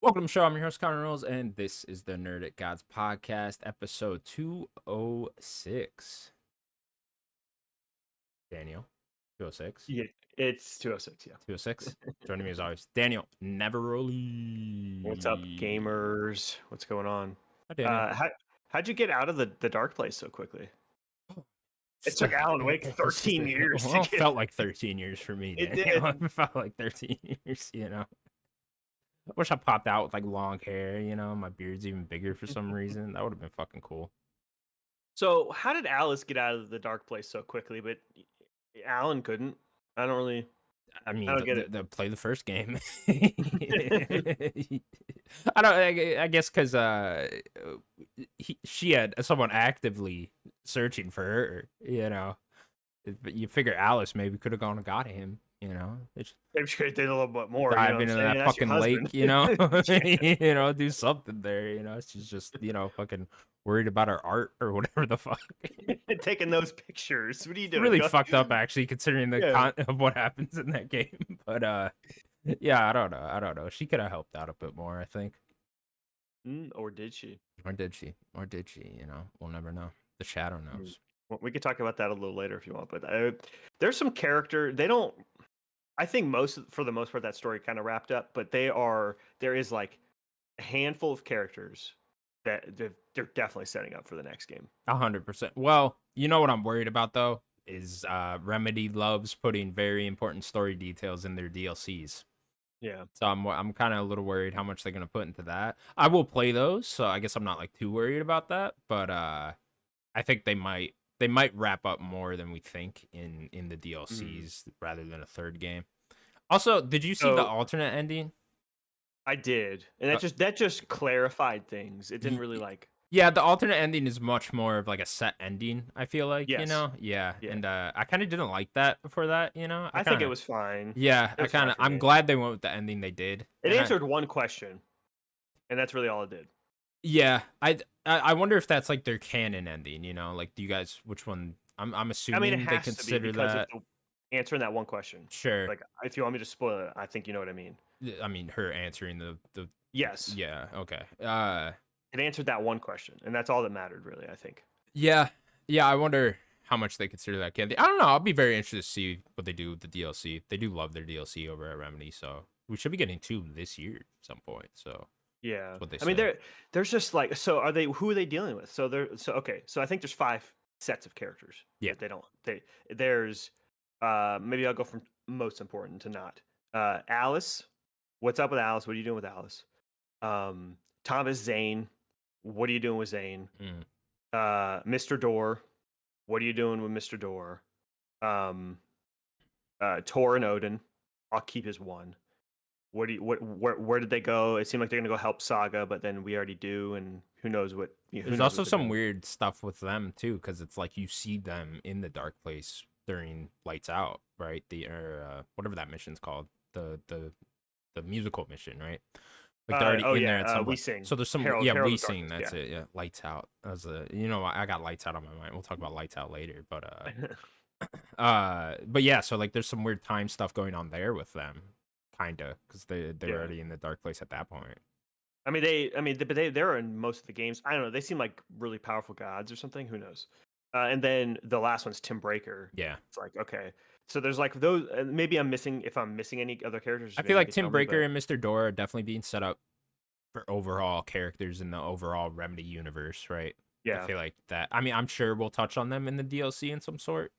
Welcome to the show. I'm your host, Connor Rose, and this is the Nerdic Gods Podcast, episode 206. Daniel, 206. Yeah, it's 206, yeah. 206. Joining me as always, Daniel, never What's up, really. gamers? What's going on? Hi, Daniel. How'd you get out of the dark place so quickly? It Just, took Alan Wake it's just 13 years to well, get. felt like 13 years for me, It Daniel. did. It felt like 13 years, I wish I popped out with like long hair, my beard's even bigger for some reason. That would have been fucking cool. So, how did Alice get out of the dark place so quickly, but Alan couldn't? I don't really. I I mean, don't get it. play the first game. I don't. I guess because she had someone actively searching for her. But you figure Alice maybe could have gone and got him. Just Maybe she did a little bit more. dive into that That's your fucking lake. husband. Do something there. She's just fucking worried about her art or whatever the fuck. Taking those pictures. What are you doing? Really fucked up, actually, considering the Yeah. of what happens in that game. But yeah, I don't know. She could have helped out a bit more, I think. Or did she? Or did she? We'll never know. The shadow knows. Well, we could talk about that a little later if you want, but there's some character. They don't. I think for the most part, that story kind of wrapped up. But there is like a handful of characters that they're definitely setting up for the next game. 100%. Well, you know what I'm worried about though is Remedy loves putting very important story details in their DLCs. Yeah. So I'm kind of a little worried how much they're gonna put into that. I will play those, so I guess I'm not like too worried about that. But I think they might wrap up more than we think in the DLCs rather than a third game. Also, did you see the alternate ending? I did, and that just clarified things. It didn't really like. Yeah, the alternate ending is much more of like a set ending, I feel like, Yes. Yeah. And I kind of didn't like that for that, I think it was fine. Yeah, I'm glad they went with the ending they did. It answered one question, and that's really all it did. Yeah, I wonder if that's like their canon ending, like do you guys which one I'm assuming it they has consider to be because that of answering that one question. Sure. Like if you want me to spoil it, I think you know what I mean. I mean her answering the Yes. Yeah, okay. It answered that one question, and that's all that mattered, really, I think. Yeah, I wonder how much they consider that canon. I don't know. I'll be very interested to see what they do with the DLC. They do love their DLC over at Remedy, so we should be getting 2 this year at some point. So yeah, that's what they I mean, there's just like, so who are they dealing with? So okay. So I think there's 5 sets of characters. Yeah, there's maybe I'll go from most important to not. Alice, what's up with Alice? What are you doing with Alice? Thomas Zane, what are you doing with Zane? Mr. Door, what are you doing with Mr. Door? Tor and Odin, I'll keep his one. Where did they go? It seemed like they're gonna go help Saga, but then we already do, and who knows what. There's also some weird stuff with them too, because it's like you see them in the dark place during Lights Out, right? Whatever that mission's called, the musical mission, right? Like they're already in there at some point. We Sing. So there's some Herald We Sing. That's it. Yeah, Lights Out. I got Lights Out on my mind. We'll talk about Lights Out later, but yeah. So like, there's some weird time stuff going on there with them, kinda, because they're already in the dark place at that point. I mean, they're in most of the games. I don't know. They seem like really powerful gods or something. Who knows? And then the last one's Tim Breaker. Yeah, it's like, okay. So there's like those. Maybe I'm missing any other characters. I feel like Tim Breaker and Mr. Door are definitely being set up for overall characters in the overall Remedy universe, right? Yeah, I feel like that. I mean, I'm sure we'll touch on them in the DLC in some sort,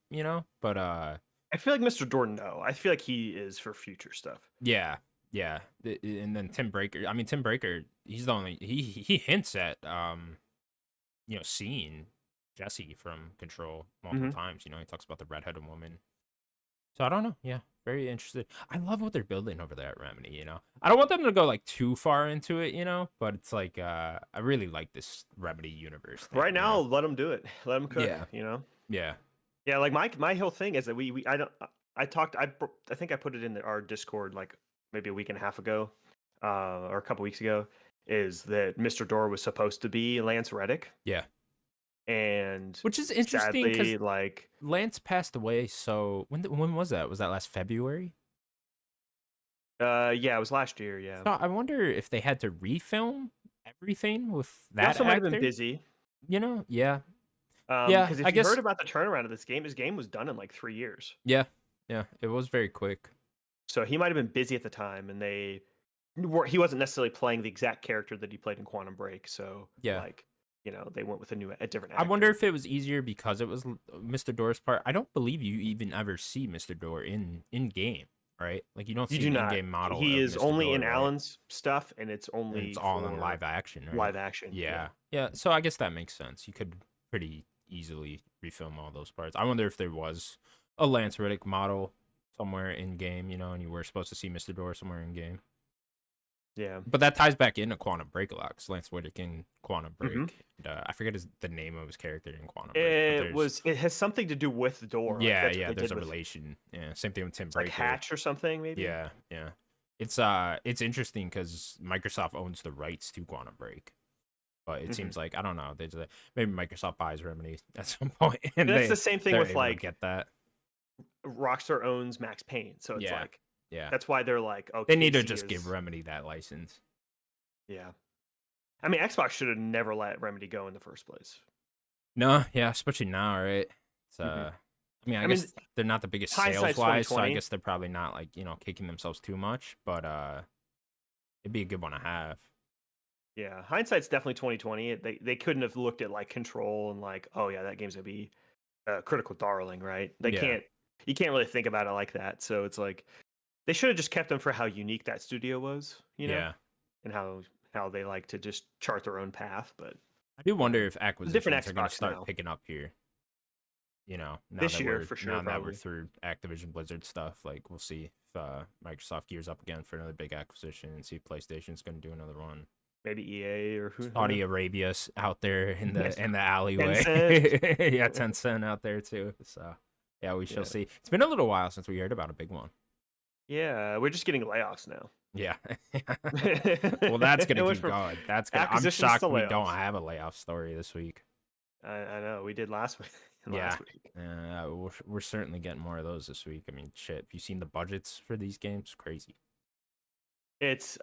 but I feel like Mr. Door, no. I feel like he is for future stuff. Yeah. And then Tim Breaker. I mean, Tim Breaker, he's the only he hints at seeing Jesse from Control multiple times. He talks about the redheaded woman. So I don't know. Yeah, very interested. I love what they're building over there at Remedy. I don't want them to go like too far into it. But it's like I really like this Remedy universe thing, right now. Let them do it. Let them cook. Yeah. Yeah. Like my whole thing is that I think I put it in our Discord like maybe a week and a half ago, or a couple weeks ago, is that Mr. Door was supposed to be Lance Reddick. Yeah. And which is interesting because like Lance passed away. So when was that? Was that last February? Yeah, it was last year. Yeah. So I wonder if they had to refilm everything with He that also might have been actor. busy. You know? Yeah. Yeah, Because I if you heard guess. about the turnaround of his game was done in like 3 years. Yeah. Yeah. It was very quick. So he might have been busy at the time, and he wasn't necessarily playing the exact character that he played in Quantum Break. So Yeah. like, they went with a different I wonder actor. if it was easier because it was Mr. Door's part. I don't believe you even ever see Mr. Door in game, right? Like you don't You see do an not. in-game model He of is Mr. only Door, in right? Alan's stuff, and it's And it's only all in for live action, right? live action. Yeah. Yeah. Yeah. So I guess that makes sense. You could pretty easily refilm all those parts. I wonder if there was a Lance Riddick model somewhere in game, and you were supposed to see Mr. Door somewhere in game. Yeah. But that ties back into Quantum Break a lot, because Lance Riddick in Quantum hmm Break, I forget the name of his character in Quantum Break, but there's It has something to do with the door. Like yeah, that's what yeah, they there's did a with relation. Yeah, same thing with Tim it's like Breaker. Hatch or something, maybe. Yeah, yeah. It's interesting because Microsoft owns the rights to Quantum Break, but it hmm seems like I don't know. Maybe Microsoft buys Remedy at some point, and And that's the same thing they're with able to like get that. Rockstar owns Max Payne, so it's Yeah, like yeah. that's why they're like, oh, They need to Casey just give is Remedy that license. yeah. I mean, Xbox should have never let Remedy go in the first place. No, yeah, especially now, right? It's hmm I mean, I I mean, guess they're not the biggest sales hindsight's wise, so I 2020. guess they're probably not like kicking themselves too much, but it'd be a good one to have. Yeah, hindsight's definitely 2020. They couldn't have looked at like Control and like, oh yeah, that game's gonna be a critical darling, right? They Yeah, can't. You can't really think about it like that. So it's like they should have just kept them for how unique that studio was, yeah. and how they like to just chart their own path. But I do wonder um, if it's a different acquisitions are going to Xbox start now. picking up here. Now This that year we're for sure, now that we're probably. through Activision Blizzard stuff, like we'll see if Microsoft gears up again for another big acquisition and see if PlayStation's going to do another one. Maybe EA or who? Saudi Arabia's out there in Yes. the alleyway. Tencent. Yeah, Tencent out there too. So yeah, we shall Yeah. see. It's been a little while since we heard about a big one. Yeah, we're just getting layoffs now. Yeah. Well, that's gonna It went keep from going. I'm acquisitions shocked to we don't layoffs. have a layoff story this week. I know we did last week. Yeah. Last week. We're certainly getting more of those this week. I mean, shit. Have you seen the budgets for these games? Crazy. It's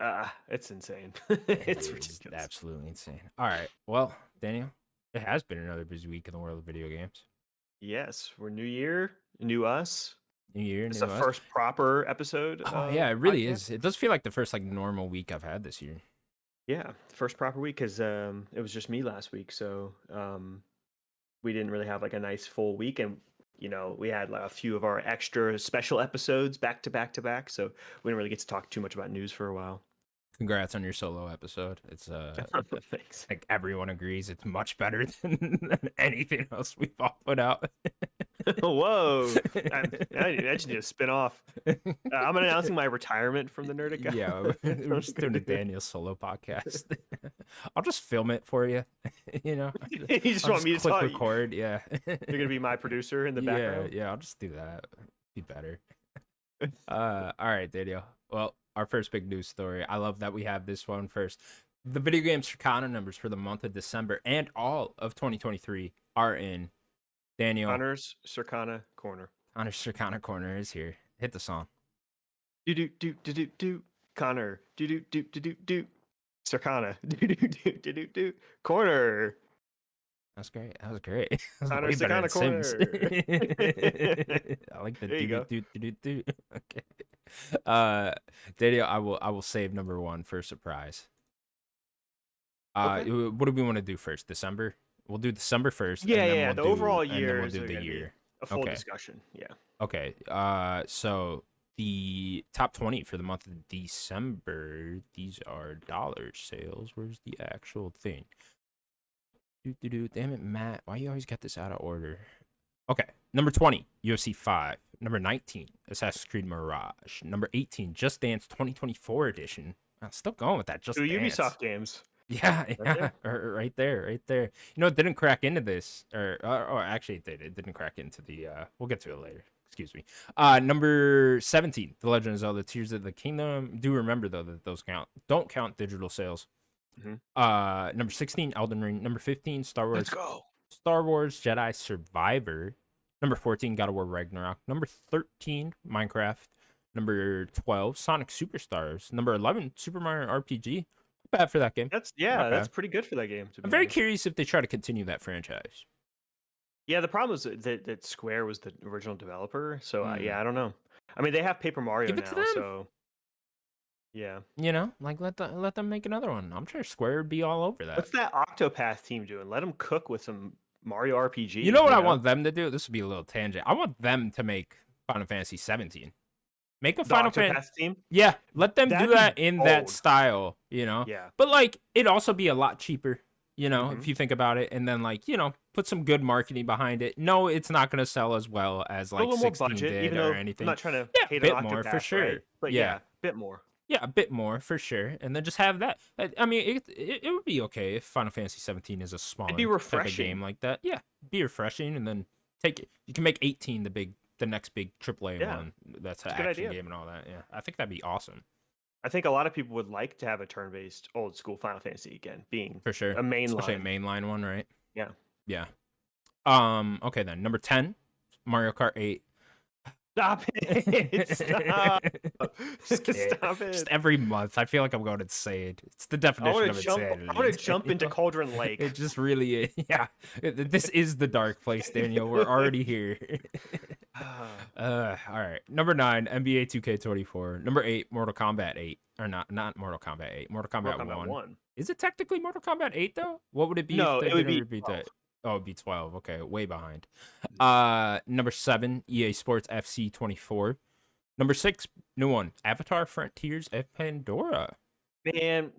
insane. It It's is ridiculous. absolutely insane. All right. Well, Daniel, it has been another busy week in the world of video games. Yes, we're new year, new us. New year, It's new the us. first proper episode. Oh yeah, it really podcast. is. It does feel like the first like normal week I've had this year. Yeah, first proper week because it was just me last week, so we didn't really have like a nice full week, and we had like a few of our extra special episodes back to back to back, so we didn't really get to talk too much about news for a while. Congrats on your solo episode. It's Thanks. like everyone agrees it's much better than anything else we've all put out. Whoa! I just need to spin off. I'm announcing my retirement from the Nerdic guy. Yeah, we're just doing a Daniel solo podcast. I'll just film it for you. You just I'll want me to click talk. record. Yeah, You're gonna be my producer in the background. Yeah, I'll just do that. Be better. All right, Daniel. Well, our first big news story. I love that we have this one first. The video game Circana numbers for the month of December and all of 2023 are in. Daniel. Connor's Circana Corner. Connor's Circana Corner is here. Hit the song. Do do do do do do. Connor. Do do do do do do. Circana. Do do do do do do. Corner. That's great. That was great. That was Connor way better Circana than Sims. Corner. I like the There you do go. do do do. Okay. Daniel, I will save number one for a surprise. Okay. What do we want to do first? December? We'll do December first. Yeah, and then yeah. we'll The do, overall and then year we'll is do the gonna be year. a full Okay. discussion. Yeah. Okay. So the top 20 for the month of December. These are dollar sales. Where's the actual thing? Damn it, Matt. Why you always got this out of order? Okay. Number 20, UFC 5. Number 19, Assassin's Creed Mirage. Number 18, Just Dance 2024 edition. I'm still going with that. Just Two Dance. Ubisoft games. Yeah, Right yeah, right there. You know, it didn't crack into this, or actually, it did. It didn't crack into the. We'll get to it later. Excuse me. Number 17, The Legend of Zelda: Tears of the Kingdom. Do remember though that those don't count digital sales. Mhm. Number 16, Elden Ring. Number 15, Star Let's Wars. go. Star Wars Jedi Survivor. Number 14, God of War Ragnarok. Number 13, Minecraft. Number 12, Sonic Superstars. Number 11, Super Mario RPG. Not bad for that game. That's Not that's bad. pretty good for that game, to I'm be very honest. curious if they try to continue that franchise. Yeah, the problem is that Square was the original developer, so Hmm. yeah, I don't know. I mean, they have Paper Mario Give it to now, them. so yeah. Like let them make another one. I'm sure Square would be all over that. What's that Octopath team doing? Let them cook with some Mario You RPG, know what you I know? want them to do? This would be a little tangent. I want them to make Final Fantasy 17. Make a The Final Fan. Octopath team? Yeah, let them do That'd be that in that bold. style, Yeah. But like it'd also be a lot cheaper, if Mhm. you think about it, and then like, put some good marketing behind it. No, it's not gonna sell as well as Put a like little more 16 budget, did even or though I'm anything. not trying to Yeah, a hate on bit more for Octopath, right? sure. But Yeah. yeah, bit more. Yeah, a bit more for sure. And then just have that. I mean, it would be okay if Final Fantasy 17 is a It'd be smaller type of game refreshing. like that. Yeah, be refreshing, and then take it. You can make 18 the next big AAA Yeah, one. That's an it's a good action idea. game and all that. Yeah, I think that'd be awesome I think a lot of people would like to have a turn-based old school Final Fantasy again, being for sure, a main especially a line. mainline one, right? Yeah. Yeah. Okay then. Number 10, Mario Kart 8. Stop it. Stop. Just kidding. Stop Just it. every month, I feel like I'm going insane. It's the I want definition to of jump. I insanity. want to jump into Cauldron Lake. It just really is. Yeah, this is the dark place, Daniel. We're already here. All right. Number 9, NBA 2K24. Number 8, Mortal Kombat 8. Or not Mortal Kombat 8. Mortal Kombat Mortal Kombat 1. 1. Is it technically Mortal Kombat 8 though? What would it be if No, they it would didn't be repeat 12. that? Oh, it'd be 12. Okay, way behind. Number 7, EA Sports FC 24. Number 6, new one, Avatar Frontiers of Pandora. Man,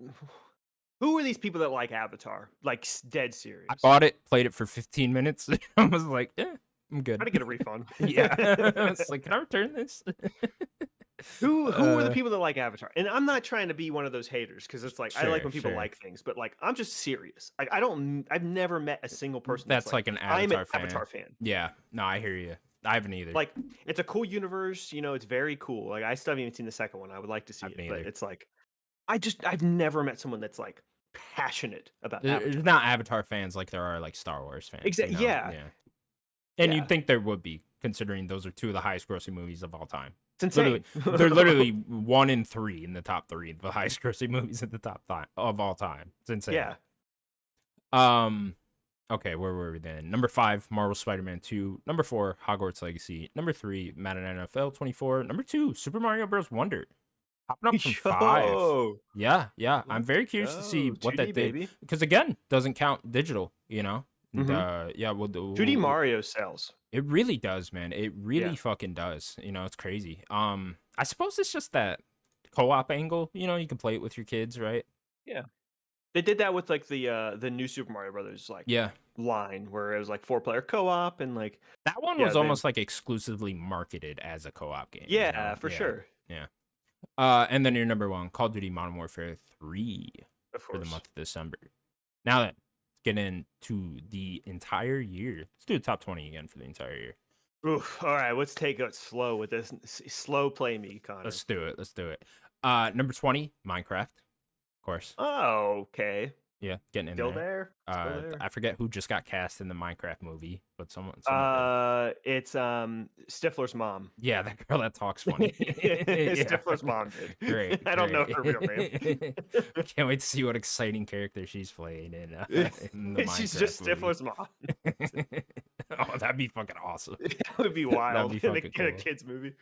who are these people that like Avatar? Like dead serious. I bought it, played it for 15 minutes. I was like, I'm good. Try to get a refund. Yeah. It's like, can I return this? Who are the people that like Avatar? And I'm not trying to be one of those haters because it's like I like Sure, when people sure. like things, but like I'm just serious. Like I've never met a single person that's That's like like an I'm an Avatar fan. Avatar fan. Yeah. No, I hear you. I haven't either. Like it's a cool universe, it's very cool. Like I still haven't even seen the second one. I would like to I see haven't it, but either. it's like I've never met someone that's like passionate about There's Avatar. not Avatar fans like there are like Star Wars fans, Exactly. Yeah. Yeah. And Yeah. you'd think there would be, considering those are two of the highest grossing movies of all time. It's insane. They're literally 1 and 3 in the top 3 of the highest grossing movies at the top of all time. It's insane. Yeah. Okay, where were we then? Number 5, Marvel Spider-Man 2. Number 4, Hogwarts Legacy. Number 3, Madden NFL 24. Number 2, Super Mario Bros. Wonder. Hopping up from 5. Yo. Yeah. I'm Let's very curious to see go. what 2D that did. baby. Because again, doesn't count digital. And, Mhm. yeah, we'll do. 2D Mario sells. It really does, man. It really Yeah. fucking does. It's crazy. I suppose it's just that co-op angle. You can play it with your kids, right? Yeah. They did that with like the new Super Mario Brothers like Yeah. line where it was like 4-player co-op and like That one yeah, was almost like exclusively marketed as a co-op game. yeah, for Yeah. sure. Yeah. And then your number 1, Call of Duty Modern Warfare 3 Of for the course. month of December. Now then, let's get into the entire year. Let's do the top 20 again for the entire year. Oof. All right, let's take it slow with this. Slow play me, Connor. Let's do it. Number 20, Minecraft, of course. Oh, okay. Yeah, getting in Still there. there? Still there. I forget who just got cast in the Minecraft movie, but someone did. It's Stifler's mom. Yeah, that girl that talks funny. Stifler's mom did. Great. I don't know her real name. I can't wait to see what exciting character she's playing in the Minecraft She's just movie. Stifler's mom. Oh, that'd be fucking awesome. That would be wild be in fucking a cool. kids movie.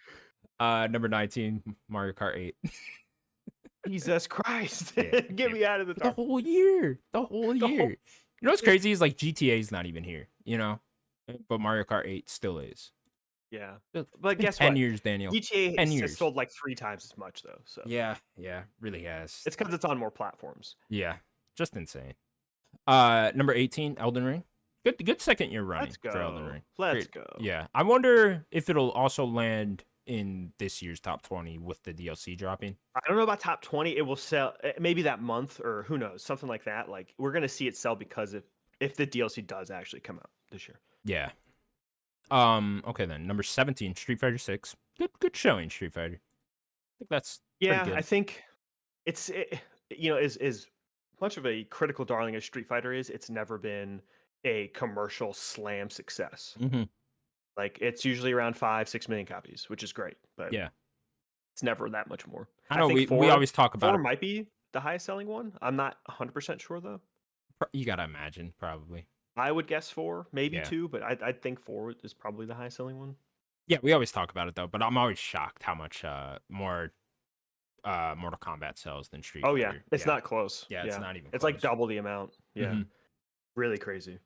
Number 19, Mario Kart 8. Jesus Christ. Yeah, Get me out of the The dark. whole year. The whole The year. whole- You know what's crazy is like GTA is not even here, but Mario Kart 8 still is. Yeah. It's But been guess 10 what? years, Daniel. GTA 10 has years. sold like 3 times as much though. So Yeah, really has. it's because it's on more platforms. Yeah, just insane. Number 18, Elden Ring. Good second year running Let's for Elden go. Ring. Let's Great. go. Yeah, I wonder if it'll also land in this year's top 20 with the DLC dropping. I don't know about top 20. It will sell maybe that month or who knows, something like that. Like we're gonna see it sell because if the DLC does actually come out this year. Yeah. Okay then. Number 17, Street Fighter 6. Good showing, Street Fighter. I think that's pretty Yeah, good. I think as much of a critical darling as Street Fighter is, it's never been a commercial slam success. Mm-hmm. Like it's usually around 5-6 million copies, which is great. But Yeah. It's never that much more. I I know think we always talk about 4 it. might be the highest selling one. I'm not 100% sure though. You gotta imagine, probably. I would guess 4, maybe Yeah. 2, but I think 4 is probably the highest selling one. Yeah, we always talk about it though, but I'm always shocked how much more Mortal Kombat sells than Street Oh yeah, Fighter. it's Yeah. not close. Yeah, it's Yeah. not even It's like close. double the amount. Yeah. hmm Really crazy.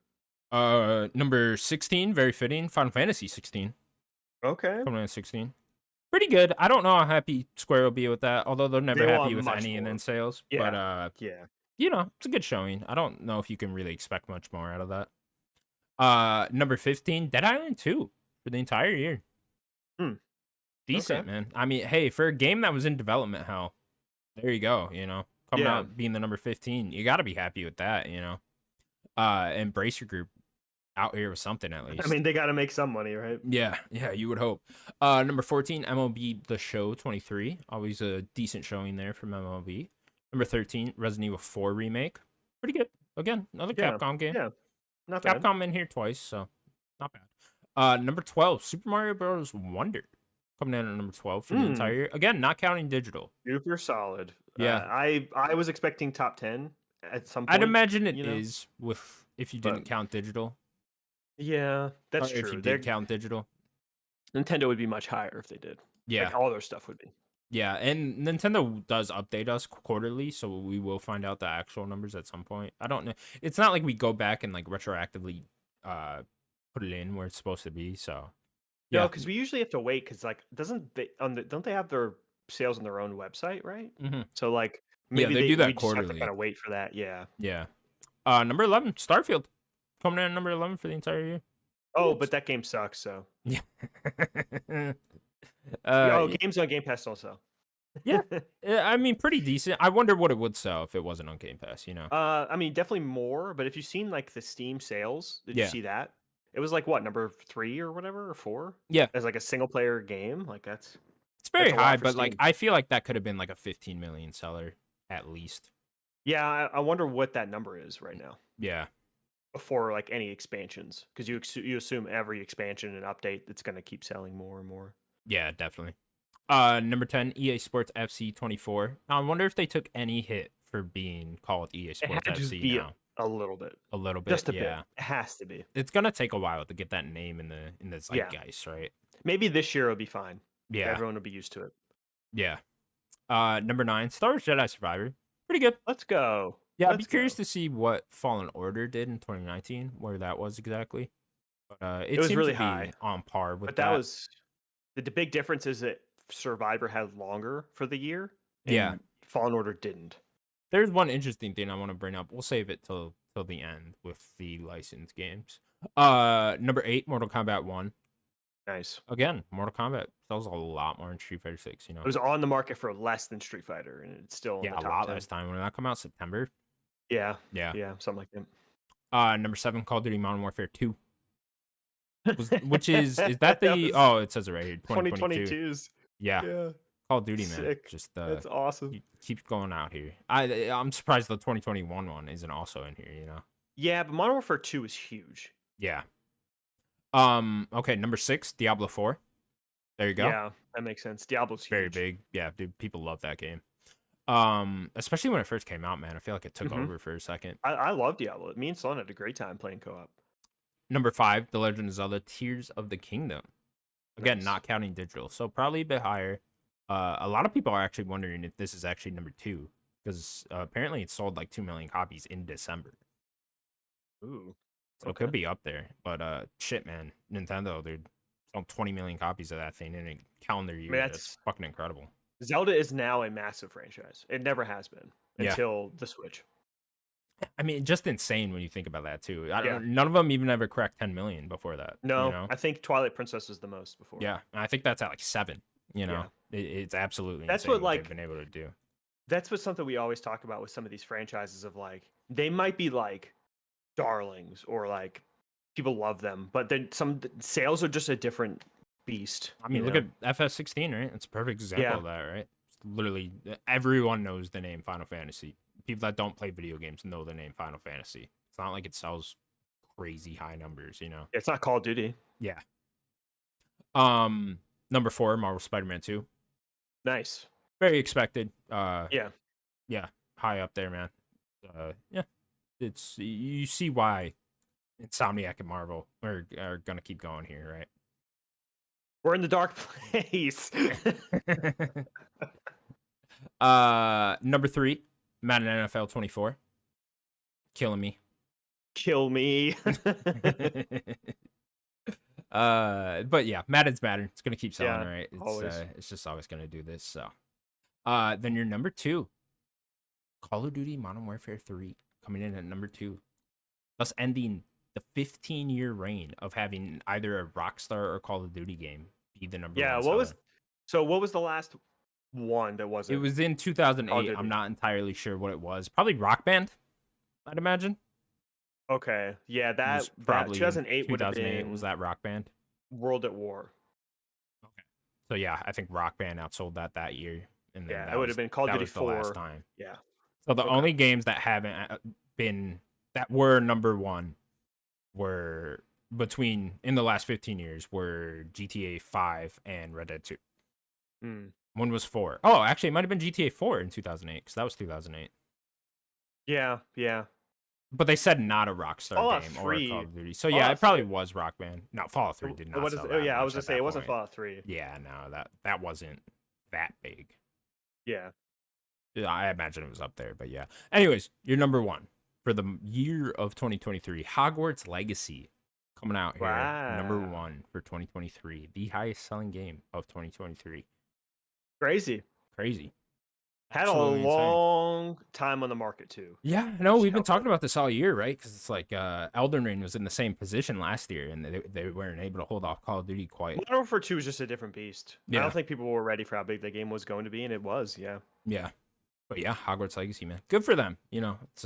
Number 16, very fitting. Final Fantasy 16. Okay. Coming in at 16. Pretty good. I don't know how happy Square will be with that, although they're never They happy want with much any and more. then sales. Yeah. But Yeah. it's a good showing. I don't know if you can really expect much more out of that. Number 15, Dead Island 2 for the entire year. Hmm. Decent, Okay. man. I mean, hey, for a game that was in development hell, there you go, Coming Yeah. out being the number 15, you got to be happy with that. Embrace your group out here with something at least. I mean, they got to make some money, right? Yeah, you would hope. Number 14, MLB The Show 23. Always a decent showing there from MLB. Number 13, Resident Evil 4 Remake. Pretty good. Again, another Yeah. Capcom game. Yeah. Not bad. Capcom in here twice, so not bad. Number 12, Super Mario Bros. Wonder. Coming in at number 12 for the entire year. Again, not counting digital. Super solid. Yeah. I was expecting top 10 at some point. I'd imagine it is if you didn't But- count digital. Yeah, that's Or true. if you did count digital. Nintendo would be much higher if they did. Yeah. Like all their stuff would be. Yeah, and Nintendo does update us quarterly, so we will find out the actual numbers at some point. I don't know. It's not like we go back and like retroactively put it in where it's supposed to be. So No, because we usually have to wait because like don't they have their sales on their own website, right? Mhm. So like Yeah, maybe they do that we just have to quarterly. kind of wait for that. Yeah. Yeah. Number 11, Starfield. Coming in at number 11 for the entire year. Oh, but that game sucks. So Yeah. games on Game Pass also. Yeah. I mean, pretty decent. I wonder what it would sell if it wasn't on Game Pass. I mean, definitely more. But if you've seen like the Steam sales, did you Yeah. see that? It was like what, number 3 or whatever, or 4? Yeah. As like a single player game, like it's very a lot high, for but like Steam. I feel like that could have been like a 15 million seller at least. Yeah, I wonder what that number is right now Yeah. before like any expansions, because you assume every expansion and update it's going to keep selling more and more. Yeah, definitely. Number 10, EA Sports FC 24. Now I wonder if they took any hit for being called EA It Sports had to just FC be now. a little bit, A little bit, just a yeah. bit. It has to be. It's gonna take a while to get that name in the zeitgeist, right? Maybe this year it'll be fine. Yeah, Everyone will be used to it. yeah. Number 9, Star Wars Jedi Survivor. Pretty good. Let's go. Yeah, I'd be Let's curious go. to see what Fallen Order did in 2019, where that was exactly. But it was seems really to be high. on par with But that was the big difference is that Survivor had longer for the year. And Yeah. Fallen Order didn't. There's one interesting thing I want to bring up. We'll save it till the end with the licensed games. Number 8, Mortal Kombat 1. Nice. Again, Mortal Kombat sells a lot more than Street Fighter 6, It was on the market for less than Street Fighter, and it's still in Yeah, the a top lot 10. less time. When did that come out? September? Yeah, Yeah. something like that. Number 7, Call of Duty Modern Warfare 2. Which is that the it says it right here, 2022. 2022's. Yeah. Yeah. Call of Duty, man. Sick. Just That's awesome. keeps going out here. I'm surprised the 2021 one isn't also in here. Yeah, but Modern Warfare 2 is huge. Yeah. Okay, number 6, Diablo 4. There you go. Yeah, that makes sense. Diablo's huge. Very big. Yeah, dude, people love that game. Especially when it first came out, man. I feel like it took over for a second. I love Diablo. Me and Sloan had a great time playing co-op. Number 5, The Legend of Zelda: Tears of the Kingdom. Again, Nice. not counting digital, so probably a bit higher. A lot of people are actually wondering if this is actually number 2 because apparently it sold like 2 million copies in December. Ooh. So it could be up there. But shit, man, Nintendo, dude, sold 20 million copies of that thing in a calendar year. That's fucking incredible. Zelda is now a massive franchise. It never has been until the Switch. I mean, just insane when you think about that too. None of them even ever cracked 10 million before that. No, I think Twilight Princess was the most before. Yeah, and I think that's at like 7. It's absolutely that's insane what they've been able to do. That's what something we always talk about with some of these franchises of like they might be like darlings or like people love them, but then some sales are just a different beast. I mean, look at FF16, right? It's a perfect example of that, right? It's literally everyone knows the name Final Fantasy. People that don't play video games know the name Final Fantasy. It's not like it sells crazy high numbers, It's not Call of Duty. Yeah. Number 4, Marvel Spider-Man 2. Nice. Very expected. Yeah. Yeah, high up there, man. Yeah, it's you see why Insomniac and Marvel are gonna keep going here, We're in the dark place. right? Number 3, Madden NFL 24, killing me. Kill me. But yeah, Madden's Madden. It's gonna keep selling, Yeah, right? always. It's just always gonna do this. So, then your number 2, Call of Duty Modern Warfare 3, coming in at number 2, thus ending the 15-year reign of having either a Rockstar or Call of Duty game be the number Yeah, one seller. what was the last one that It wasn't was in Call of 2008. I'm Duty? not entirely sure what it was. Probably Rock Band, I'd imagine. Okay. Yeah, It was that probably in 2008 would have 2008. Was been that Rock Band? World at War. Okay. So yeah, I think Rock Band outsold that year, and then Yeah, it would have been Call of that Duty was the last 4. time. Yeah. So the Okay. only games that haven't been that were number one were between in the last 15 years were GTA 5 and Red Dead 2. Hmm. One was 4. Oh, actually, it might have been GTA 4 in 2008 because that was 2008. Yeah, yeah. But they said not a Rockstar Fallout game or a Call 3. of Duty. So yeah, it Fallout probably 3. was Rock Band. No, Fallout 3 did not What is? sell Oh that yeah, I was much gonna at say it that wasn't point. Fallout 3. Yeah, no, that wasn't that big. Yeah. Yeah, I imagine it was up there, but yeah. Anyways, your number 1 for the year of 2023, Hogwarts Legacy, coming out here, number Wow. 1 for 2023, the highest selling game of 2023. Crazy. Crazy, Had a absolutely insane. long time on the market too. Yeah, no, Which we've been helped it. talking about this all year, right? Because it's like Elden Ring was in the same position last year, and they weren't able to hold off Call of Duty quite. Modern Warfare 2 is just a different beast. I don't Yeah, think people were ready for how big the game was going to be, and it was. Yeah. yeah, but yeah, Hogwarts Legacy, man, good for them. It's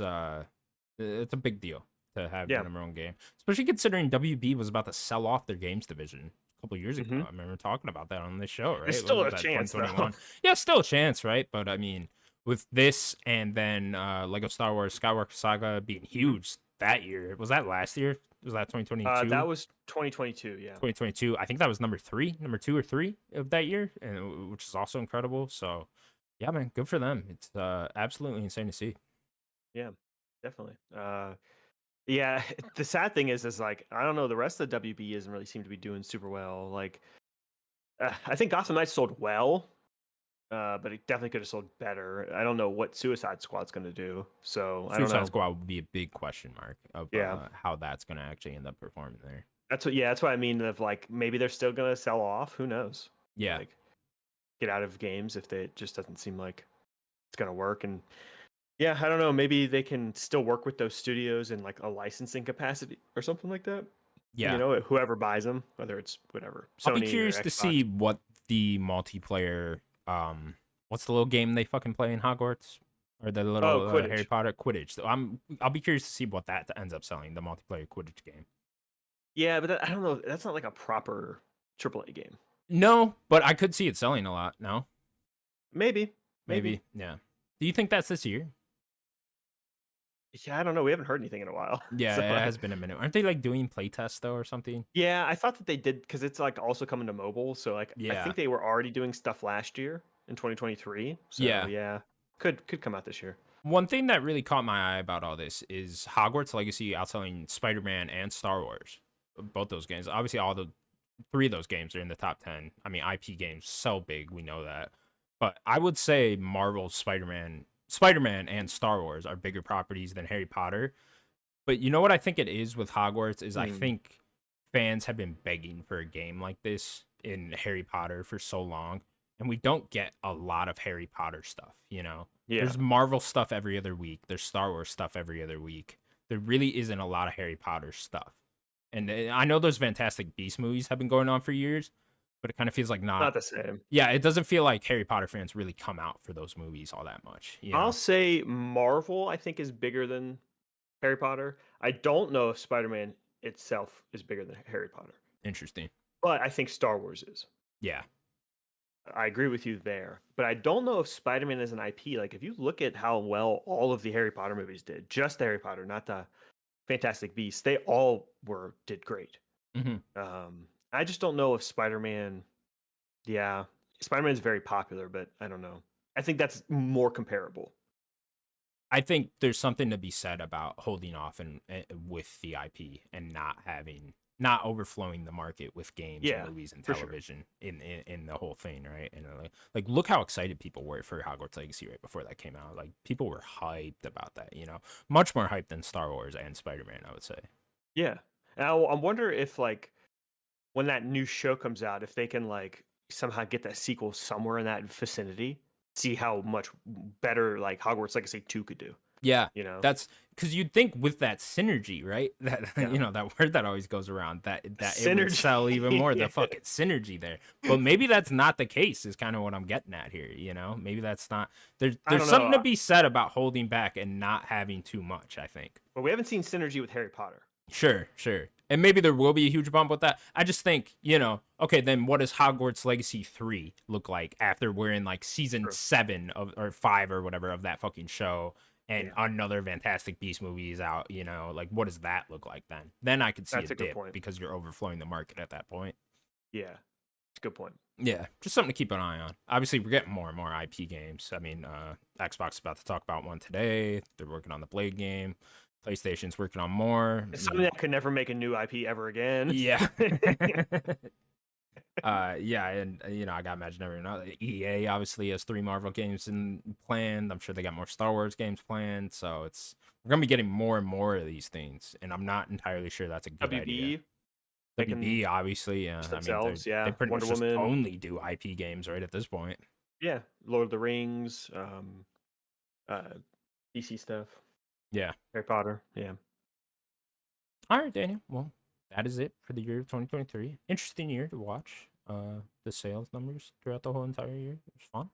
a big deal to have your Yeah. number 1 game, especially considering WB was about to sell off their games division a couple years ago. Hmm. I remember talking about that on this show, It's right? What still was a that, chance though. 2021? Yeah, still a chance, right? But I mean, with this and then Lego Star Wars Skywalker Saga being Mhm. huge that year, was that last year? Was that 2022? That was 2022. Yeah. 2022. I think that was number 2 or 3 of that year, and which is also incredible. So, yeah, man, good for them. It's absolutely insane to see. Yeah. Definitely. Yeah. The sad thing is like I don't know. The rest of the WB doesn't really seem to be doing super well. Like I think Gotham Knights sold well, but it definitely could have sold better. I don't know what Suicide Squad's going to do. So I don't Suicide know. Squad would be a big question mark of Yeah. how that's going to actually end up performing there. That's what I mean. Of like maybe they're still going to sell off. Who knows? Yeah, Like get out of games if it just doesn't seem like it's going to work. And yeah, I don't know. Maybe they can still work with those studios in like a licensing capacity or something like that. You yeah. know, whoever buys them, whether it's whatever, I'll be Sony or curious to Xbox. see what the multiplayer. What's the little game they fucking play in Hogwarts? Or the Oh, little Harry Quidditch. Potter Quidditch. So I'll be curious to see what that ends up selling. The multiplayer Quidditch game. Yeah, but I don't know. That's not like a proper AAA game. No, but I could see it selling a lot. No, Maybe, maybe. maybe. Yeah. Do you think that's this year? Yeah, I don't know. We haven't heard anything in a while. Yeah, So it has been a minute. Aren't they like doing playtests though or something? yeah, I thought that they did because it's like also coming to mobile. So like I Yeah. think they were already doing stuff last year in 2023. So Yeah. yeah, could come out this year. One thing that really caught my eye about all this is Hogwarts Legacy outselling Spider-Man and Star Wars. Both those games. Obviously, all the 3 of those games are in the top 10. I mean, IP games so big, we know that. But I would say Marvel's Spider-Man and Star Wars are bigger properties than Harry Potter. But you know what I think it is with Hogwarts is I Hmm. think fans have been begging for a game like this in Harry Potter for so long, and we don't get a lot of Harry Potter stuff, you know. Yeah. There's Marvel stuff every other week. There's Star Wars stuff every other week. There really isn't a lot of Harry Potter stuff. And I know those Fantastic Beast movies have been going on for years, but it kind of feels like not. Not the same. Yeah, it doesn't feel like Harry Potter fans really come out for those movies all that much, you I'll know. say Marvel, I think, is bigger than Harry Potter. I don't know if Spider-Man itself is bigger than Harry Potter, Interesting. but I think Star Wars is. Yeah. I agree with you there, but I don't know if Spider-Man is an IP. Like, if you look at how well all of the Harry Potter movies did, just the Harry Potter, not the Fantastic Beasts, they all did great. Hmm. I just don't know if Spider-Man, yeah, Spider-Man is very popular, but I don't know. I think that's more comparable. I think there's something to be said about holding off and with the IP and not overflowing the market with games and Yeah, movies and for sure. television in the whole thing, right? And like look how excited people were for Hogwarts Legacy right before that came out. Like people were hyped about that, much more hyped than Star Wars and Spider-Man, I would say. Yeah, and I wonder if like when that new show comes out, if they can like somehow get that sequel somewhere in that vicinity, see how much better like Hogwarts Legacy 2 could do. Yeah, You know? that's because you'd think with that synergy, right? That Yeah. that word that always goes around that it would Synergy. sell even more. The Yeah. fucking synergy there, but maybe that's not the case. Is kind of what I'm getting at here. Maybe that's not. There's I don't something know, to be said about holding back and not having too much. I think. but we haven't seen synergy with Harry Potter. Sure. And maybe there will be a huge bump with that. I just think, okay, then what does Hogwarts Legacy 3 look like after we're in like season True. 7 or 5 or whatever of that fucking show and Yeah. another Fantastic Beast movie is out, like what does that look like then? Then I could see That's a a good dip point. because you're overflowing the market at that point. Yeah, it's a good point. Yeah, just something to keep an eye on. Obviously, we're getting more and more IP games. I mean, Xbox is about to talk about one today. They're working on the Blade game. PlayStation's working on more. It's something that could never make a new IP ever again. Yeah. Yeah, and I gotta imagine everyone else. EA obviously has 3 Marvel games planned. I'm sure they got more Star Wars games planned. So we're gonna be getting more and more of these things, and I'm not entirely sure that's a good idea. WB obviously, yeah. I mean, they pretty Wonder much just Woman. only do IP games right at this point. Yeah, Lord of the Rings, DC stuff. Yeah. Harry Potter. Yeah. All right, Daniel. Well, that is it for the year of 2023. Interesting year to watch. The sales numbers throughout the whole entire year. It was fun.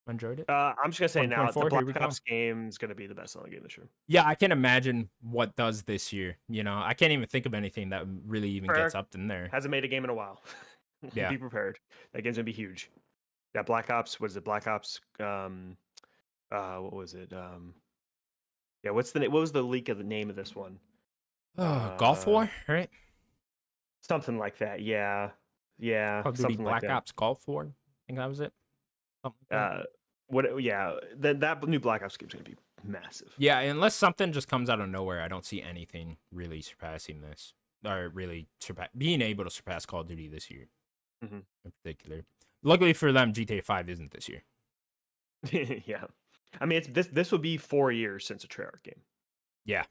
I enjoyed it. I'm just gonna say now, the 2024, here we Black go. Ops game is gonna be the best selling game this year. Yeah, I can't imagine what does this year. I can't even think of anything that really even gets up in there. Hasn't made a game in a while. Yeah. Be prepared. That game's gonna be huge. Yeah, Black Ops. What is it? Black Ops. What was it? Yeah, what was the leak of the name of this one? Gulf War, right? Something like that. Yeah. Call of Duty Black Ops Gulf War. I think that was it. Something like that. Yeah, that new Black Ops game's gonna be massive. Yeah, unless something just comes out of nowhere, I don't see anything really surpassing this, or really being able to surpass Call of Duty this year, in particular. Luckily for them, GTA 5 isn't this year. Yeah, I mean, this would be 4 years since a Treyarch game. Yeah,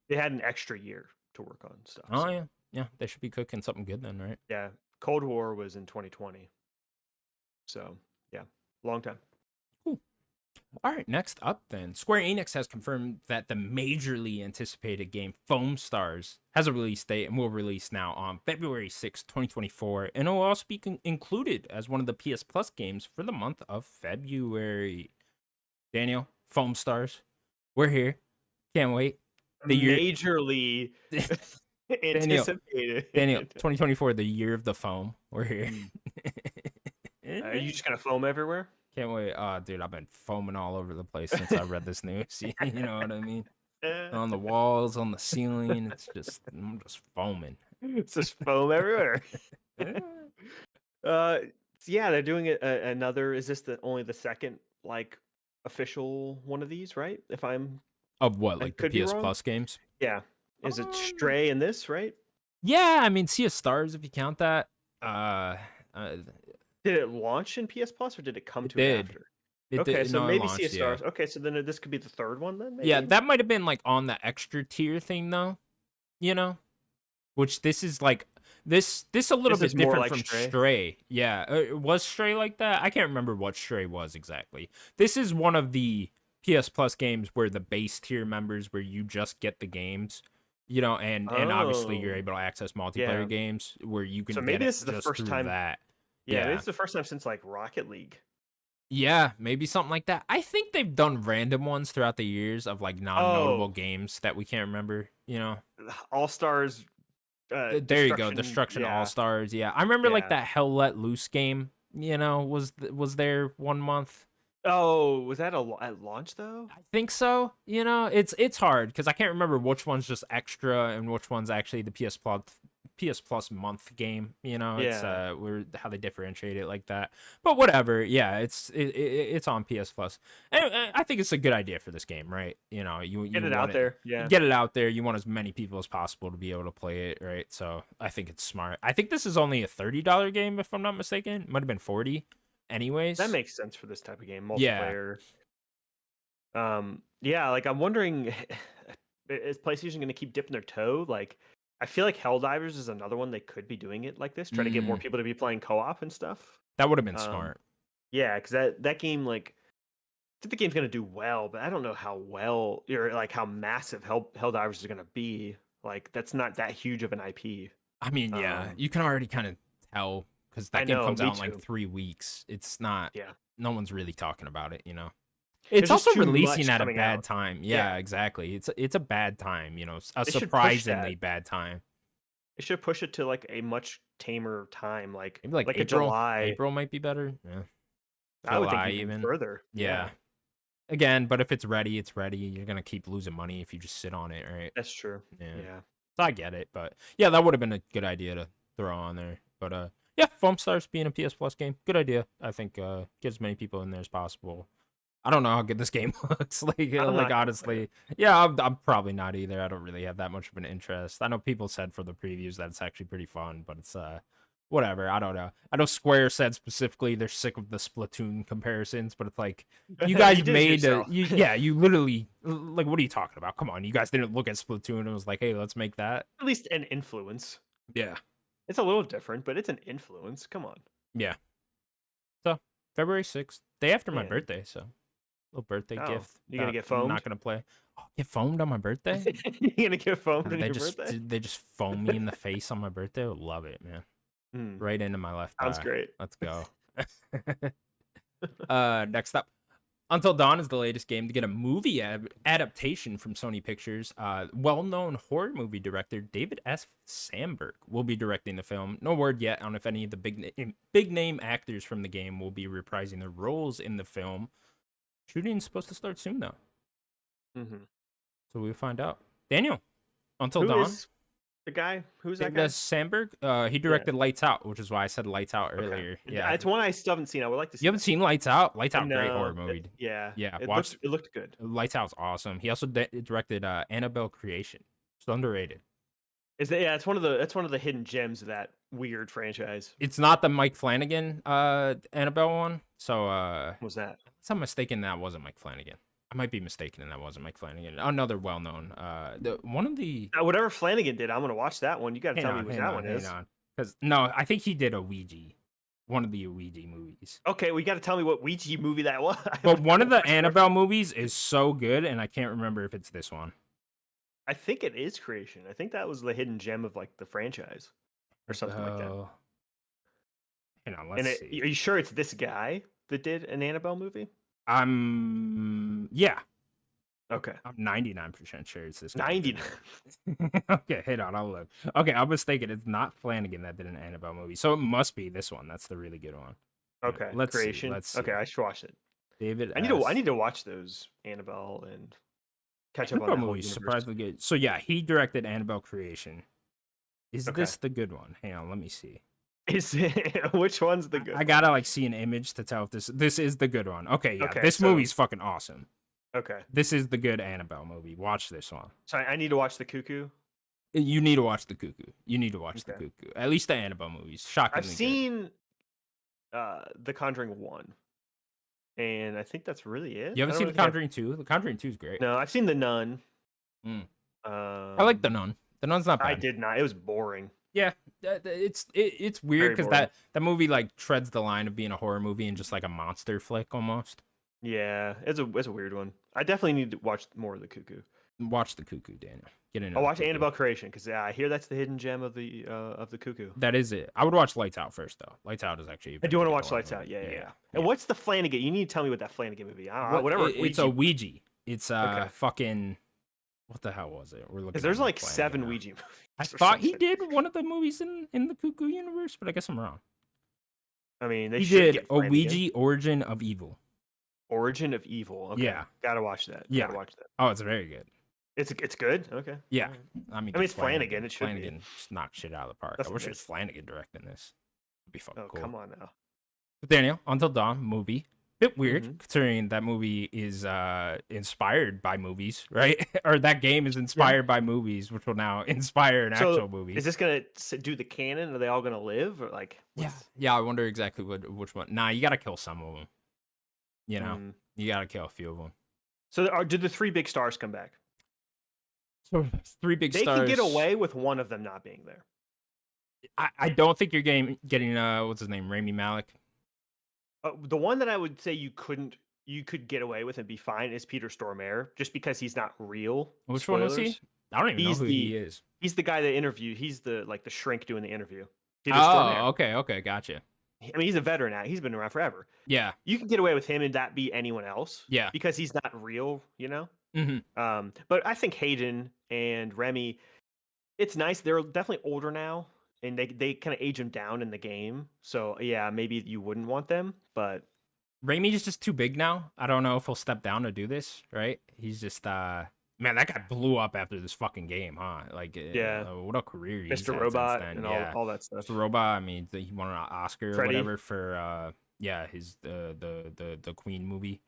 they had an extra year to work on stuff. Oh so. Yeah, they should be cooking something good then, right? Yeah, Cold War was in 2020, so yeah, long time. Cool. All right, next up then, Square Enix has confirmed that the majorly anticipated game Foam Stars has a release date and will release now on February 6, 2024, and it will also be included as one of the PS Plus games for the month of February. Daniel, Foam Stars, we're here. Can't wait. Majorly anticipated. Daniel, 2024, the year of the foam. We're here. Are you just gonna foam everywhere? Can't wait. Oh, dude, I've been foaming all over the place since I read this news. You know what I mean? On the walls, on the ceiling. I'm just foaming. It's just foam everywhere. Yeah, they're doing it. Another. Is this only the second like official one of these? Right? If I'm of what, like the PS Plus games? Yeah. Is it Stray in this? Right? Yeah, I mean, Sea of Stars, if you count that. Did it launch in PS Plus or did it come to it after? Maybe Sea of Stars. Yeah. Okay, so then this could be the third one then? Maybe? Yeah, that might have been like on the extra tier thing though. Which this is like this a little bit different like from Stray. Yeah, was Stray like that? I can't remember what Stray was exactly. This is one of the PS Plus games where the base tier members where you just get the games. And obviously you're able to access multiplayer games where you can. So maybe this is the first time that. Yeah, maybe it's the first time since like Rocket League. Yeah, maybe something like that. I think they've done random ones throughout the years of like non-notable games that we can't remember. All Stars. There you go, Destruction All Stars. Yeah, I remember like that Hell Let Loose game. Was there 1 month. Oh, was that at launch though? I think so. It's hard because I can't remember which one's just extra and which one's actually the PS PS Plus month game. You know, it's Yeah. we're how they differentiate it like that. But whatever. Yeah, it's on PS Plus, and I think it's a good idea for this game, right? You know, you Get it want out it. there. Yeah. Get it out there. You want as many people as possible to be able to play it, right? So I think it's smart. I think this is only a $30 game, if I'm not mistaken. It might have been 40, That anyways. makes sense for this type of game, Yeah. multiplayer. Yeah, like I'm wondering, is PlayStation going to keep dipping their toe? Like, I feel like Helldivers is another one they could be doing it like this, try to get more Mm, people to be playing co-op and stuff. that would have been Um, smart. yeah, because that game, like, I think the game's going to do well, but I don't know how well or like how massive Helldivers is going to be. Like, that's not that huge of an IP. I mean, yeah, Um, you can already kind of tell because I that game know, comes me out in like too. 3 weeks. It's not. Yeah, No one's really talking about it. You know. there's It's just also too releasing much at a coming bad out. time. Yeah, Yeah, exactly. It's a bad time. You know, a they should push that. surprisingly bad time. They should push it to like a much tamer time, Maybe like like a April. July. April might be better. Yeah, I would think July even even. further. Yeah. Yeah, Again, but if it's ready, it's ready. You're gonna keep losing money if you just sit on it, right? that's true. Yeah. Yeah. So I get it, but yeah, that would have been a good idea to throw on there. But yeah, Foam Stars being a PS Plus game, good idea. I think get as many people in there as possible. I don't know how good this game looks. I'm Like not gonna play it. honestly, yeah, I'm probably not either. I don't really have that much of an interest. I know people said for the previews that it's actually pretty fun, but it's whatever. I don't know. I know Square said specifically they're sick of the Splatoon comparisons, but it's like you You guys did it made yourself. yeah, you literally like what are you talking about? Come on, you guys didn't look at Splatoon and was like, hey, let's make that. At least an influence. Yeah, It's a little different, but it's an influence. Come on. yeah. So February 6th, day after my Man. birthday, so little birthday Oh, gift. you gonna get I'm foamed? not gonna play. Oh, get foamed on my birthday? You gonna get foamed on They your just birthday? they just foam me in the face on my birthday. I would love it, man. Hmm, Right into my left sounds eye. great. Let's go. Next up, Until Dawn is the latest game to get a movie adaptation from Sony Pictures. Well-known horror movie director David S. Sandberg will be directing the film. No word yet on if any of the big name actors from the game will be reprising their roles in the film. Shooting's supposed to start soon though, Hmm. so we'll find out. Daniel, Until Who Dawn. is the guy? Who's that David guy? S. Sandberg. He Yeah. directed Lights Out, which is why I said Lights Out Okay. earlier. Yeah, It's one I still haven't seen. I would like to see you haven't that. seen Lights Out? Lights Out, great No. horror movie. Yeah. Yeah, It watch. looked good. Lights Out's awesome. He also directed Annabelle Creation. It's underrated. Yeah, it's one of the hidden gems of that weird franchise. It's not the Mike Flanagan Annabelle one. So What was that? if I'm mistaken, that wasn't Mike Flanagan. I might be mistaken, and that wasn't Mike Flanagan. Another well-known. One of the. Whatever Flanagan did, I'm gonna watch that one. You got to Hang tell me on, what hang that on, one hang is. on. Because no, I think he did a Ouija. One of the Ouija movies. Okay, well, you got to tell me what Ouija movie that was. But one of the Annabelle movies is so good, and I can't remember if it's this one I think it is Creation. I think that was the hidden gem of like the franchise or something like that. Oh, hang on, And let's see. are you sure it's this guy that did an Annabelle movie? Yeah, Okay, I'm 99% sure it's this guy. 90. Okay, hang on, I'll look. Okay, I'm mistaken. It's not Flanagan that did an Annabelle movie, so it must be this one. That's the really good one. Okay, Let's see. Creation. Let's see. Okay, I should watch it. David. I need to watch those Annabelle and catch up on Annabelle that whole movie, universe. surprisingly good. So yeah, he directed Annabelle Creation. Is Okay. this the good one? Hang on, let me see. Is it, which one's the good? I gotta like see an image to tell if this is the good one. Okay, yeah, Okay, this so- movie's fucking awesome. Okay, This is the good Annabelle movie. Watch this one. so I need to watch the Cuckoo. You need to watch the Cuckoo. You need to watch the Okay. Cuckoo. At least the Annabelle movies. Shockingly I've good. seen The Conjuring 1, and I think that's really it. You haven't I seen don't The think Conjuring 2? The Conjuring 2 is great. No, I've seen The Nun. Mm. I like The Nun. The Nun's not bad. I did not. It was boring. Yeah, it's weird Very because boring. that movie like treads the line of being a horror movie and just like a monster flick almost. Yeah, it's a weird one. I definitely need to watch more of the Cuckoo. Watch the Cuckoo, Daniel. Get into I'll the watch Cuckoo. Annabelle Creation because I hear that's the hidden gem of the Cuckoo. That is it. I would watch Lights Out first though. Lights Out is actually. I do want to a watch horror Lights Out. movie. Yeah. And what's the Flanagan? You need to tell me what that Flanagan movie. Whatever. It's a Ouija. Ouija. It's Okay. fucking. What the hell was it? We're looking. Because there's on like Flanagan 7 now. Ouija movies. I or thought he something. did one of the movies in the Cuckoo universe, but I guess I'm wrong. I mean, they He should did get a Flanagan. Ouija Origin of Evil. Origin of Evil. Okay. Yeah. Gotta watch that. Yeah. Gotta watch that. Oh, it's very good. It's good. Okay. Yeah, All right. I mean, I mean, dude, it's Flanagan. It should be. Flanagan just knocked shit out of the park. I That's wish it was amazing. Flanagan directing this. It'd be fucking Oh, cool. come on now. But Daniel, Until Dawn movie. Bit weird Mm-hmm. considering that movie is inspired by movies, right? Or that game is Yeah. inspired by movies, which will now inspire an actual So movie. is this gonna do the canon? Are they all gonna live, or like? Yeah, what's- yeah. I wonder exactly which one. Nah, you gotta kill some of them. You know, Mm. you gotta kill a few of them. So did the three big stars come back? So three big They stars. can get away with one of them not being there. I don't think you're getting what's his name, Rami Malek. The one that I would say you could get away with and be fine is Peter Stormare, just because he's not real. Which one was he? Spoilers. I don't even He's know who he is. He's the guy that interviewed. He's the shrink doing the interview. Peter Oh, Stormare. okay, gotcha. I mean, he's a veteran now. He's been around forever. Yeah, You can get away with him and that be anyone else. yeah. Because he's not real, you know? Mm-hmm. But I think Hayden and Remy, it's nice. They're definitely older now, and they kind of age them down in the game. So yeah, maybe you wouldn't want them, but Raimi is just too big now. I don't know if he'll step down to do this, right? He's just man, that guy blew up after this fucking game, huh? Like Yeah. what a career he's Mr. had Robot since then. and Yeah. all that stuff. Mr. Robot, I mean, he won an Oscar or Freddy. whatever for his the Queen movie.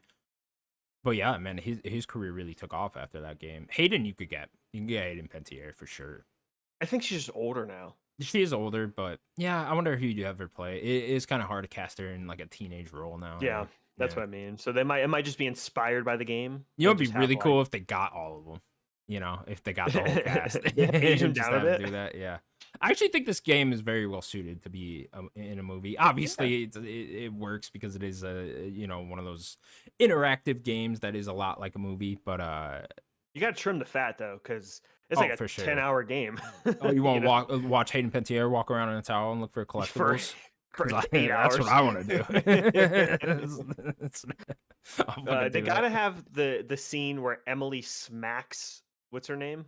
But yeah, man, his career really took off after that game. Hayden, you can get Hayden Panettiere for sure. I think she's just older now. She is older, but yeah, I wonder who you'd ever play. It is kind of hard to cast her in like a teenage role now. Yeah, that's what I mean. So it might just be inspired by the game. You know, and it'd be just really have, cool like- if they got all of them. You know, if they got the whole cast. Yeah, age 'em Just down a have them bit. Do that, yeah. I actually think this game is very well suited to be in a movie. Obviously, it works because it is one of those interactive games that is a lot like a movie. But You got to trim the fat though, because it's Oh, like a for sure. 10-hour game. oh, you want know? to watch Hayden Panettiere walk around in a towel and look for collectibles? for 'Cause 8 that's hours. what I want to do. They gotta have the scene where Emily smacks. What's her name?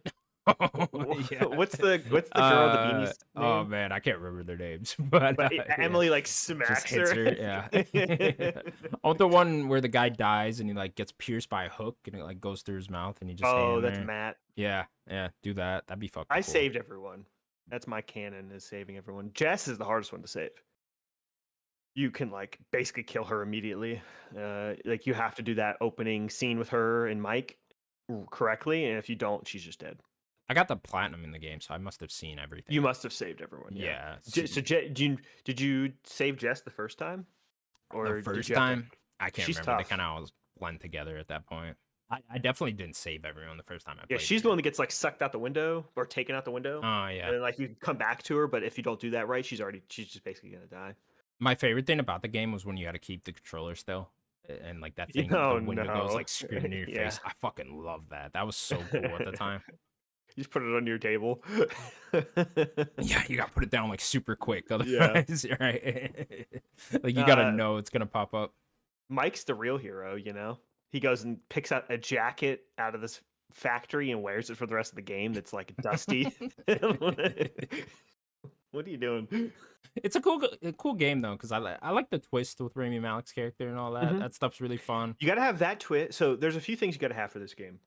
Yeah. What's the girl with the beanies? Oh name? man, I can't remember their names, but, But yeah. Emily like Just smacks hits her. her. Yeah. Oh, the one where the guy dies and he like gets pierced by a hook and it like goes through his mouth and he just Oh, hanging that's there. Matt. Yeah, do that. That'd be fucking I cool. saved everyone. That's my canon, is saving everyone. Jess is the hardest one to save. You can like basically kill her immediately. Like you have to do that opening scene with her and Mike correctly, and if you don't, she's just dead. I got the platinum in the game, so I must have seen everything. You must have saved everyone. Yeah. So did you save Jess the first time, or the did first you have to- time, I can't She's remember. tough. They kind of always blend together at that point. I definitely didn't save everyone the first time I Yeah, played. she's the one that gets like sucked out the window or taken out the window. Oh yeah. And then, like you can come back to her, but if you don't do that right, she's just basically gonna die. My favorite thing about the game was when you had to keep the controller still, and like that thing, Oh, the window goes no. like screaming in your Yeah. face. I fucking love that. That was so cool at the time. You just put it on your table. Yeah, you gotta put it down like super quick, otherwise, right? Like you gotta know it's gonna pop up. Mike's the real hero, you know? He goes and picks out a jacket out of this factory and wears it for the rest of the game that's like dusty. What are you doing? It's a cool game though, because I like the twist with Rami Malek's character and all that. Mhm. That stuff's really fun. You got to have that twist. So there's a few things you got to have for this game.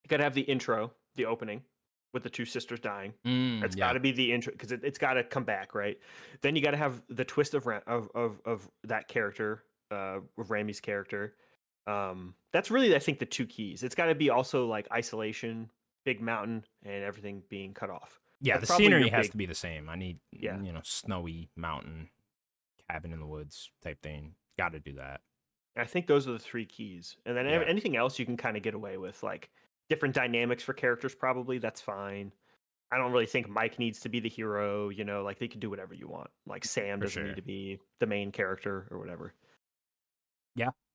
You got to have the intro, the opening with the two sisters dying. It's got to be the intro because it's got to come back, right? Then you got to have the twist of that character, of Rami's character. That's really, I think, the two keys. It's got to be also like isolation, big mountain, and everything being cut off. Yeah, That's the probably your scenery has big- to be the same. I need, Yeah. snowy mountain, cabin in the woods type thing. Got to do that. I think those are the three keys, and then Yeah. anything else you can kind of get away with, like different dynamics for characters. Probably that's fine. I don't really think Mike needs to be the hero. You know, like they can do whatever you want. Like Sam For doesn't sure. need to be the main character or whatever.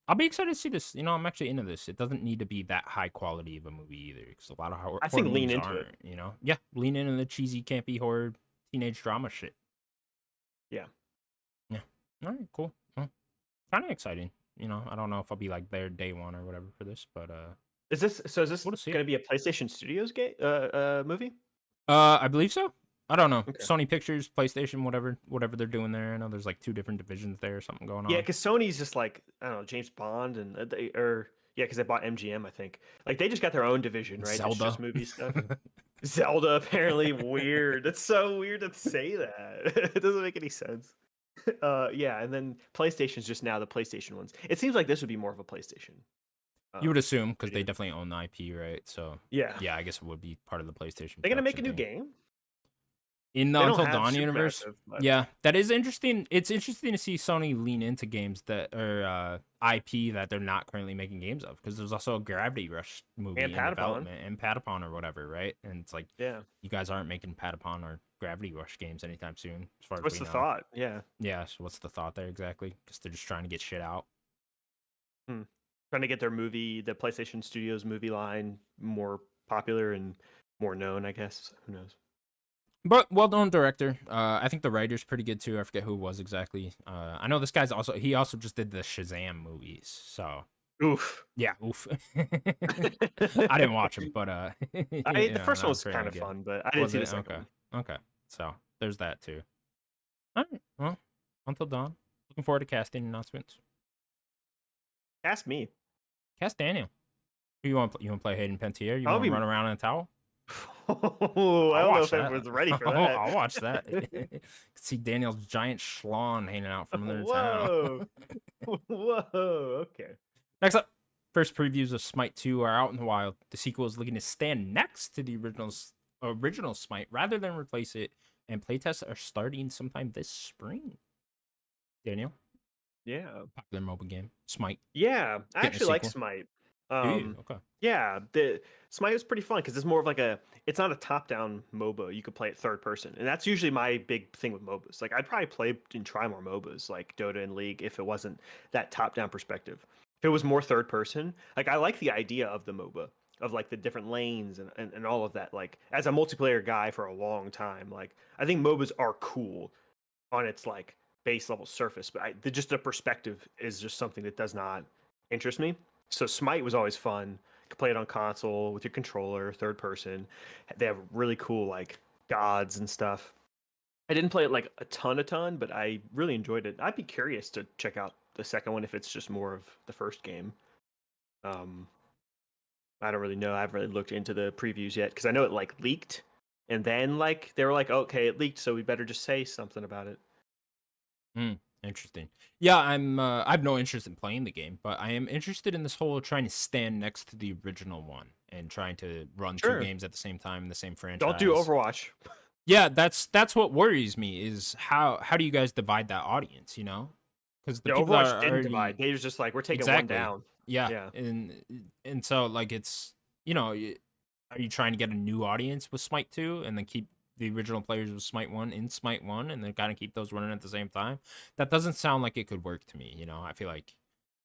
I'll be excited to see this. I'm actually into this. It doesn't need to be that high quality of a movie either, because a lot of horror I think lean movies into it. aren't, Yeah, lean into the cheesy, campy horror teenage drama shit. Yeah. All right, cool. Well, kind of exciting. I don't know if I'll be like there day one or whatever for this, but Is this We'll see going to be a PlayStation Studios game movie? I believe so. I don't know. Okay. Sony Pictures, PlayStation, whatever they're doing there. I know there's like two different divisions there or something going on. Yeah, because Sony's just like, I don't know, James Bond and Yeah, because they bought MGM, I think. Like they just got their own division, right? That's Zelda. just movie stuff. Zelda, apparently weird. That's so weird to say that. It doesn't make any sense. Yeah, and then PlayStation's just now the PlayStation ones. It seems like this would be more of a PlayStation. You would assume because they video. definitely own the IP, right? So Yeah. yeah, I guess it would be part of the PlayStation They're gonna make a production new thing. game. In the They don't Until have Dawn universe, Supermassive, but yeah, that is interesting. It's interesting to see Sony lean into games that are IP that they're not currently making games of, because there's also a Gravity Rush and movie in Patapon. development and Patapon or whatever, right? And it's like Yeah. you guys aren't making Patapon or Gravity Rush games anytime soon, as far as What's we the know. thought? Yeah. Yeah, so what's the thought there exactly? Because they're just trying to get shit out. Trying to get their movie, the PlayStation Studios movie line, more popular and more known, I guess. Who knows? But well-known director. I think the writer's pretty good too. I forget who it was exactly. I know this guy's he also just did the Shazam movies. So Oof. yeah, oof. I didn't watch him, but The first that one was was very kind of good. fun, but I didn't Was see the it? second Okay. one. Okay. So there's that too. All right. Well, Until Dawn. Looking forward to casting announcements. Ask me. Cast Daniel. Who you want? You want to play Hayden Panettiere? You I'll want to be. run around in a towel? I don't know if everyone's ready for that. I'll watch that. See Daniel's giant schlong hanging out from under the towel. Whoa. Whoa. Okay. Next up, first previews of Smite 2 are out in the wild. The sequel is looking to stand next to the original Smite rather than replace it, and playtests are starting sometime this spring. Daniel, Yeah. popular mobile game, Smite. Yeah. I Getting a actually like sequel. Smite. Do you? Okay. Yeah, the Smite is pretty fun because it's more of like it's not a top-down MOBA. You could play it third person, and that's usually my big thing with MOBAs. Like I'd probably play and try more MOBAs like Dota and League if it wasn't that top-down perspective. If it was more third person, like I like the idea of the MOBA of like the different lanes and all of that. Like as a multiplayer guy for a long time, like I think MOBAs are cool on its like base level surface, but just the perspective is just something that does not interest me. So Smite was always fun. You could play it on console with your controller, third person. They have really cool like gods and stuff. I didn't play it like a ton, but I really enjoyed it. I'd be curious to check out the second one if it's just more of the first game. I don't really know. I haven't really looked into the previews yet because I know it like leaked, and then like they were like, okay, it leaked, so we better just say something about it. Interesting. Yeah, I have no interest in playing the game, but I am interested in this whole trying to stand next to the original one and trying to run two games at the same time in the same franchise. Don't do Overwatch. Yeah, that's what worries me is how do you guys divide that audience, you know? Because the people Overwatch that didn't are divide. They was just like, we're taking one down. Yeah. And so like it's, you know, are you trying to get a new audience with Smite 2 and then keep the original players with Smite 1 in Smite 1 and then kind of keep those running at the same time? That doesn't sound like it could work to me, you know? I feel like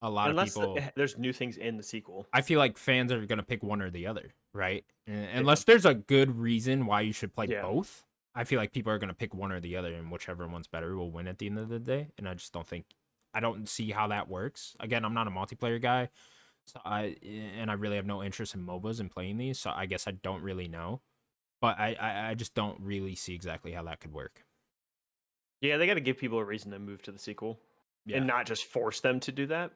a lot of people there's new things in the sequel. I feel like fans are going to pick one or the other, right? Unless there's a good reason why you should play both. I feel like people are going to pick one or the other, and whichever one's better will win at the end of the day. And I just don't see how that works. Again, I'm not a multiplayer guy, so I really have no interest in MOBAs and playing these, so I guess I don't really know. But I just don't really see exactly how that could work. Yeah, they got to give people a reason to move to the sequel, and not just force them to do that.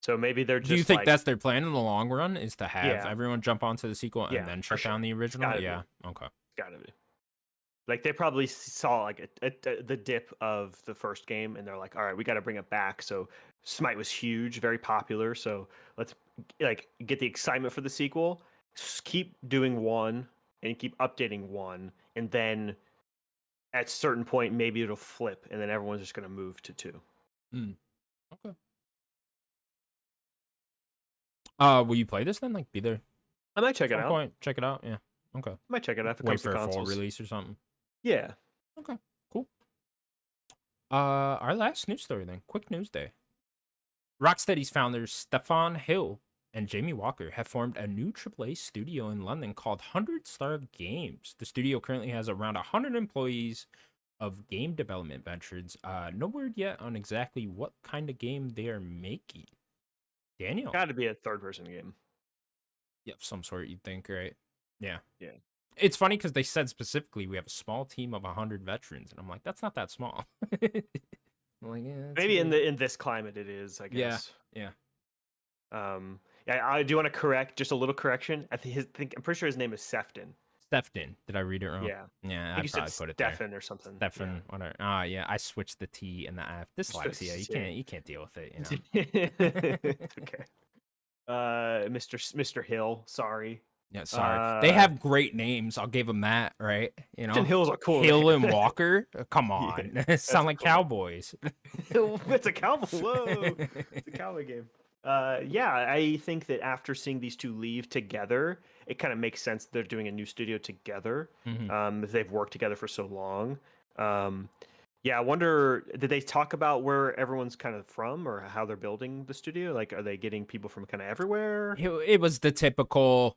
So maybe they're just. Do you think that's their plan in the long run? Is to have everyone jump onto the sequel and then shut down the original? Okay. Gotta be. Like they probably saw like the dip of the first game, and they're like, "All right, we got to bring it back." So Smite was huge, very popular. So let's like get the excitement for the sequel. Just keep doing one and keep updating one, and then at a certain point, maybe it'll flip, and then everyone's just gonna move to 2. Okay. Will you play this then? Like, be there? I might check it out. Point. Check it out. Yeah. Okay. I might check it out if it Wait comes for to a consoles. full release or something. Yeah. Okay. Cool. Our last news story then. Quick news day. Rocksteady's founders Stefan Hill and Jamie Walker have formed a new AAA studio in London called 100 Star Games. The studio currently has around 100 employees of game development ventures. No word yet on exactly what kind of game they are making. Daniel. Got to be a third-person game. Yeah, of some sort, you'd think, right? Yeah. Yeah. It's funny because they said specifically we have a small team of 100 veterans, and I'm like, that's not that small. I'm like, maybe in this climate it is, I guess. Yeah. Yeah, I do want to correct just a little correction. I'm pretty sure his name is Sefton. Stefan. Did I read it wrong? Yeah, Yeah, I think you I'd said probably put it there. Stefan or something. Stefan, whatever. Ah, yeah, I switched the T and the F. Dyslexia. Yeah. You can't deal with it, It's okay. Mr. Hill, sorry. Yeah, sorry. They have great names. I'll give them that, right? Captain Hill's a cool Hill name. and Walker. Come on, sound like cool cowboys. It's a cowboy. Whoa, it's a cowboy game. Yeah, I think that after seeing these two leave together, it kind of makes sense they're doing a new studio together. If they've worked together for so long. Yeah, I wonder, did they talk about where everyone's kind of from or how they're building the studio? Like, are they getting people from kind of everywhere? It was the typical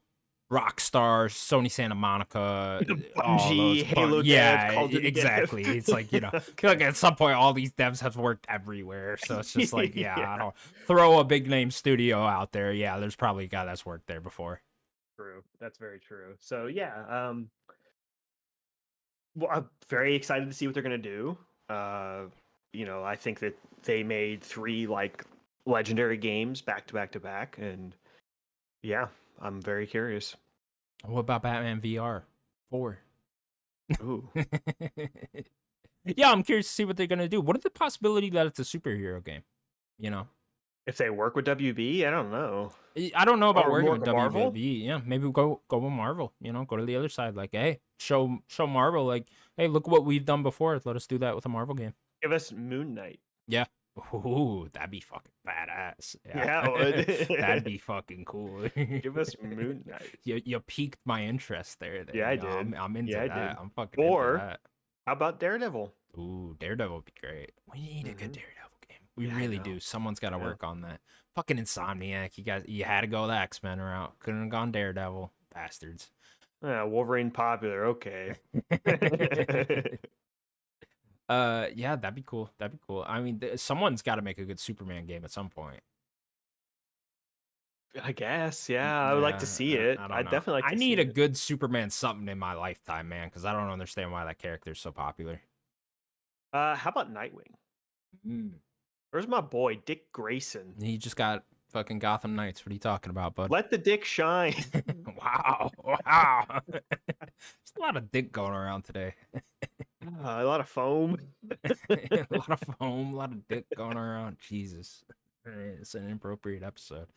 Rockstar, Sony Santa Monica, Bungie, Halo yeah, dev, Call of Duty exactly. dev. It's like, I feel like at some point all these devs have worked everywhere, so it's just like, Yeah. I don't throw a big name studio out there. Yeah, there's probably a guy that's worked there before. True, that's very true. So yeah, well, I'm very excited to see what they're gonna do. I think that they made 3 like legendary games back to back to back, and yeah, I'm very curious. What about Batman VR 4? Ooh. Yeah, I'm curious to see what they're gonna do. What are the possibility that it's a superhero game? If they work with WB, I don't know. I don't know about Or working work with with Marvel? WB. Yeah, maybe we'll go with Marvel. Go to the other side. Like, hey, show Marvel. Like, hey, look what we've done before. Let us do that with a Marvel game. Give us Moon Knight. Yeah. Ooh, that'd be fucking badass. Yeah, it would. That'd be fucking cool. Give us Moon Knight. You piqued my interest there. Yeah, I did. I'm into Yeah, I that. did. I'm fucking Or- into that. How about Daredevil? Ooh, Daredevil would be great. We need a good Mhm. Daredevil game. We Yeah, I really know. do. Someone's got to Yeah. work on that. Fucking Insomniac. You had to go the X-Men route. Couldn't have gone Daredevil. Bastards. Wolverine popular. Okay. Yeah, that'd be cool. That'd be cool. I mean, someone's got to make a good Superman game at some point. I guess. Yeah, I would like to see it. I don't I'd know. definitely like to I see need a it. good Superman something in my lifetime, man, because I don't understand why that character's so popular. How about Nightwing? Where's my boy Dick Grayson? He just got fucking Gotham Knights. What are you talking about, bud? Let the dick shine. Wow. There's a lot of dick going around today. A lot of foam. A lot of foam, a lot of dick going around. Jesus. It's an inappropriate episode.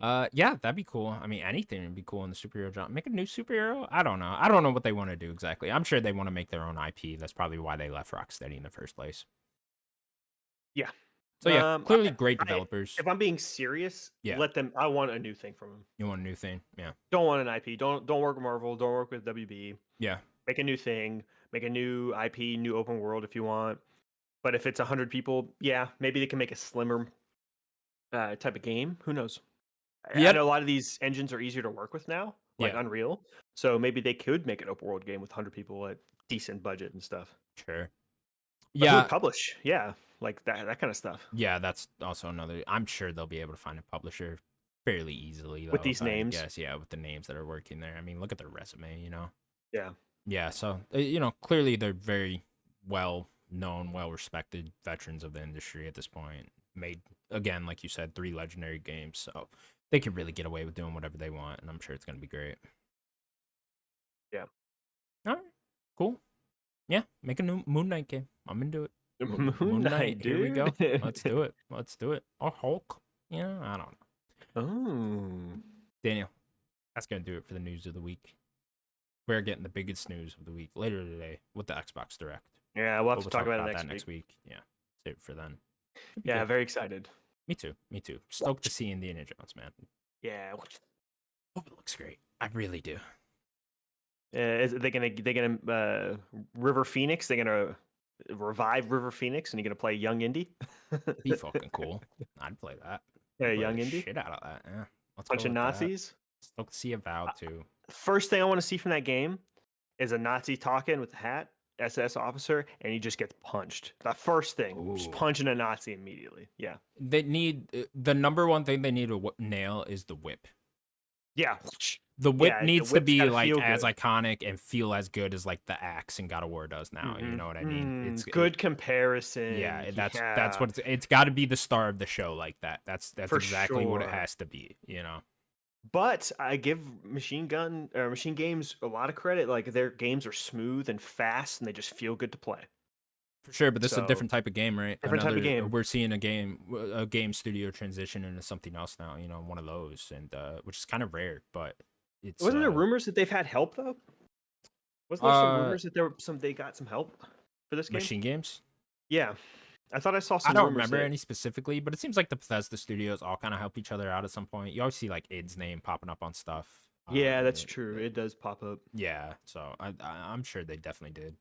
Yeah, that'd be cool. I mean, anything would be cool in the superhero genre. Make a new superhero? I don't know. I don't know what they want to do exactly. I'm sure they want to make their own IP. That's probably why they left Rocksteady in the first place. Yeah. So yeah, clearly great developers. If I'm being serious, Yeah. let them. I want a new thing from them. You want a new thing? Yeah. Don't want an IP. Don't work with Marvel. Don't work with WB. Yeah. Make a new thing. Make a new IP, new open world if you want. But if it's 100 people, yeah, maybe they can make a slimmer type of game. Who knows? I know a lot of these engines are easier to work with now, like Unreal. So maybe they could make an open world game with 100 people at decent budget and stuff. Sure. But who would publish? Yeah, like that kind of stuff. Yeah, that's also another. I'm sure they'll be able to find a publisher fairly easily with these names. Yes, yeah, with the names that are working there. I mean, look at their resume. Yeah. Yeah. So clearly they're very well known, well respected veterans of the industry at this point. Made again, like you said, 3 legendary games, so they could really get away with doing whatever they want, and I'm sure it's going to be great. Yeah. All right. Cool. Yeah. Make a new Moon Knight game. I'm into it. Moon Knight, Here we go. Let's do it. Let's do it. Or Hulk. Yeah, I don't know. Oh. Daniel, that's going to do it for the news of the week. We're getting the biggest news of the week later today with the Xbox Direct. Yeah, we'll have to talk about it next week. Yeah. Save it for then. Yeah, very excited. Me too. Stoked to see Indiana Jones, man. Yeah. Hope it looks great. I really do. Is they gonna River Phoenix? They're gonna revive River Phoenix, and you're gonna play young Indy. Be fucking cool. I'd play that. Yeah, young Indy. Shit out of that. Yeah. Bunch of Nazis. Stoked to see Avowed too. First thing I want to see from that game is a Nazi talking with a hat, SS officer, and he just gets punched. The first thing, just punching a Nazi immediately. Yeah. They need the number one thing they need to nail is the whip. Yeah. The whip Yeah, the needs to whip's be gotta like feel as good. iconic and feel as good as like the axe in God of War does now. You know what I mean? Good comparison. Yeah, that's Yeah, what it's got to be the star of the show like that. That's for exactly what it sure. has to be. You know, But I give Machine Games a lot of credit. Like their games are smooth and fast, and they just feel good to play. for sure. But this is a So different type of game, right? different type of game. We're seeing a game studio transition into something else now. You know, one of those, and which is kind of rare, but it's Wasn't there rumors that they've had help though? Wasn't there some uh rumors that there were they got some help for this game? machine games. Yeah, I thought I saw I some don't rumors remember that. any specifically, but it seems like the Bethesda studios all kind of help each other out at some point. You always see like id's name popping up on stuff. Yeah, that's true. It does pop up. Yeah, so I'm sure they definitely did.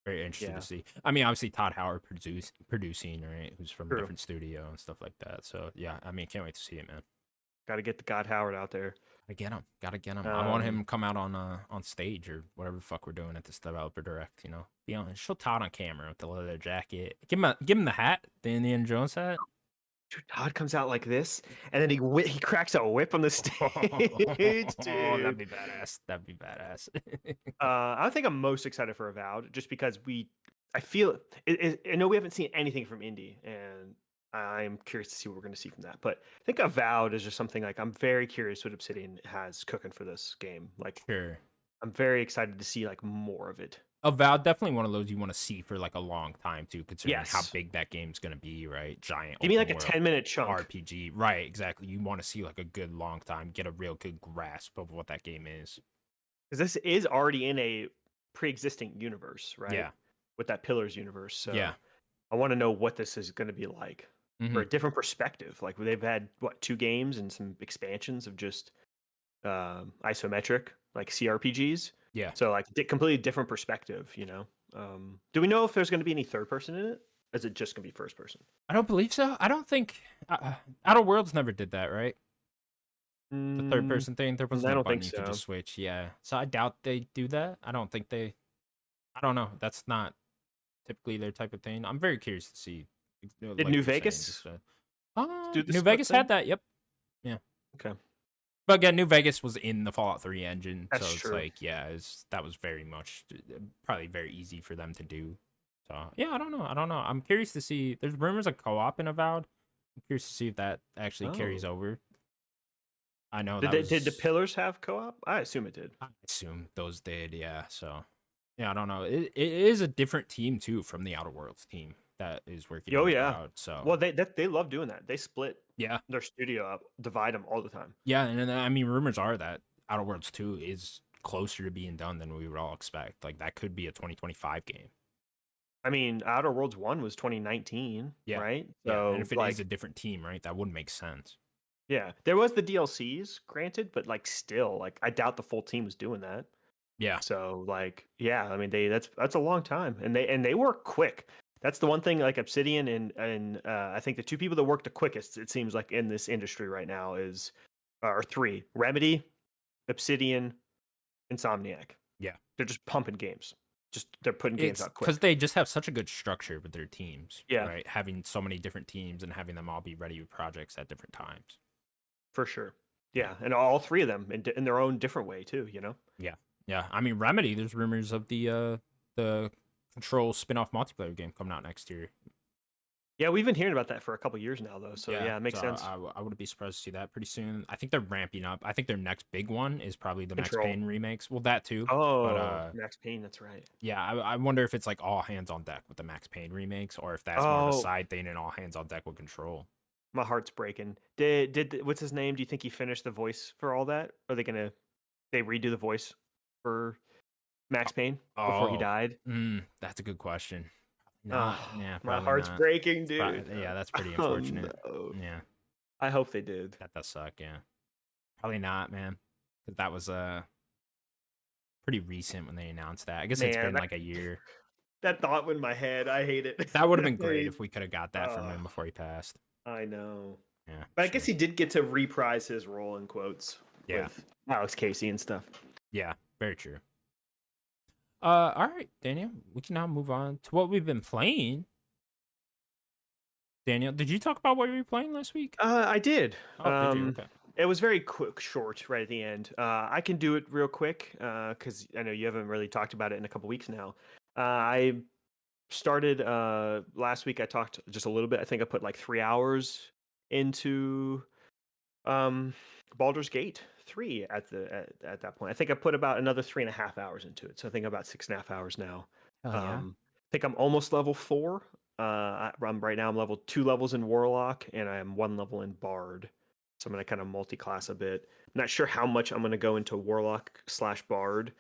Very interested Yeah, to see. I mean, obviously Todd Howard producing, right? Who's from a true. different studio and stuff like that. So yeah, I mean, can't wait to see it, man. Got to get the God Howard out there. Gotta get him. Gotta get him. I want him Um, to come out on stage or whatever the fuck we're doing at this developer direct. You know, be on show Todd on camera with the leather jacket. Give him the hat, the Indiana Jones hat. dude, Todd comes out like this, and then he cracks a whip on the stage, Oh, that'd dude. be badass. That'd be badass. I think I'm most excited for Avowed just because I feel I know we haven't seen anything from Indy, and I'm curious to see what we're going to see from that. But I think Avowed is just something like I'm very curious what Obsidian has cooking for this game. Like Sure. I'm very excited to see like more of it. Avowed, definitely one of those you want to see for like a long time too, considering how Yes, big that game's gonna be, right? Giant give me open like a world 10-minute chunk RPG. Right, exactly. You want to see like a good long time, get a real good grasp of what that game is. because this is already in a pre-existing universe, right? Yeah. With that Pillars universe, so Yeah. I want to know what this is going to be like for Hmm. a different perspective. Like they've had what 2 games and some expansions of just isometric like CRPGs. Yeah. So like completely different perspective. Do we know if there's going to be any third person in it? Or is it just going to be first person? I don't believe so. I don't think Outer Worlds never did that, right? The third Mm, person thing. There was I no don't button think you could so. just switch. Yeah. So I doubt they do that. I don't think they. I don't know. That's not typically their type of thing. I'm very curious to see. Did Like New you're saying, Vegas do the New split Vegas thing? had that. Yep. Yeah. Okay, But again, New Vegas was in the Fallout 3 engine, so that's it's true. like, yeah, that was very much probably very easy for them to do. So yeah, I don't know. I don't know. I'm curious to see. There's rumors of co-op in Avowed. I'm curious to see if that actually carries Oh, over. I know did that did the was. Pillars have co-op? I assume it did. I assume those did. Yeah. So yeah, I don't know. It is a different team too from the Outer Worlds team that is working Oh on yeah. Avowed. So Well, they love doing that. They split yeah, their studio up, divide them all the time. yeah, and then, I mean, rumors are that Outer Worlds 2 is closer to being done than we would all expect. Like that could be a 2025 game. I mean, Outer Worlds 1 was 2019, Yeah. right? Yeah. And So, if it is like, a different team, right, that wouldn't make sense. yeah, there was the DLCs, granted, but like, still, like, I doubt the full team was doing that. Yeah. So, like, yeah, I mean, that's a long time, and they work quick. That's the one thing, like Obsidian and I think the 2 people that work the quickest, it seems like in this industry right now is are 3: Remedy, Obsidian, Insomniac. Yeah. They're just pumping games. Just they're putting games It's out because quick. they just have such a good structure with their teams, Yeah, right? Having so many different teams and having them all be ready with projects at different times. for sure. Yeah. Yeah, and all 3 of them in their own different way too. Yeah. Yeah. I mean, Remedy, there's rumors of the Control spin-off multiplayer game coming out next year. Yeah, we've been hearing about that for a couple years now, though. So Yeah, yeah, it makes so sense. I wouldn't be surprised to see that pretty soon. I think they're ramping up. I think their next big one is probably the Max Control. Payne remakes. Well, that too, but Oh, Max Payne. That's right. yeah, I wonder if it's like all hands on deck with the Max Payne remakes, or if that's more of a Oh, side thing and all hands on deck with Control. my heart's breaking. Did what's his name? Do you think he finished the voice for all that? Are they redo the voice for Max Payne before he Oh, died? that's a good question. Oh, Not, yeah, my probably heart's not. breaking, dude. Yeah, that's pretty Oh unfortunate. no. Yeah, I hope they did. that does suck. Yeah, probably not, man. 'Cause that was pretty recent when they announced that. I guess it's Man, been like a year. that thought went in my head. I hate it. That would have been great I, if we could have got that from uh, him before he passed. I know. Yeah, But I guess sure. he did get to reprise his role in quotes Yeah, with Alex Casey and stuff. yeah, very true. All right, Daniel, we can now move on to what we've been playing. Daniel, did you talk about what you were playing last week? I did. Oh, did you? Okay. It was very quick, short, right at the end. I can do it real quick because I know you haven't really talked about it in a couple weeks now. I started last week. I talked just a little bit. I think I put like 3 hours into um, Baldur's Gate 3 at that point. I think I put about another 3.5 hours into it. So I think about 6.5 hours now. Oh yeah. I think I'm almost level 4. I'm right now. I'm level 2 levels in Warlock, and I am 1 level in Bard. So I'm gonna kind of multi-class a bit. I'm not sure how much I'm gonna go into Warlock slash Bard.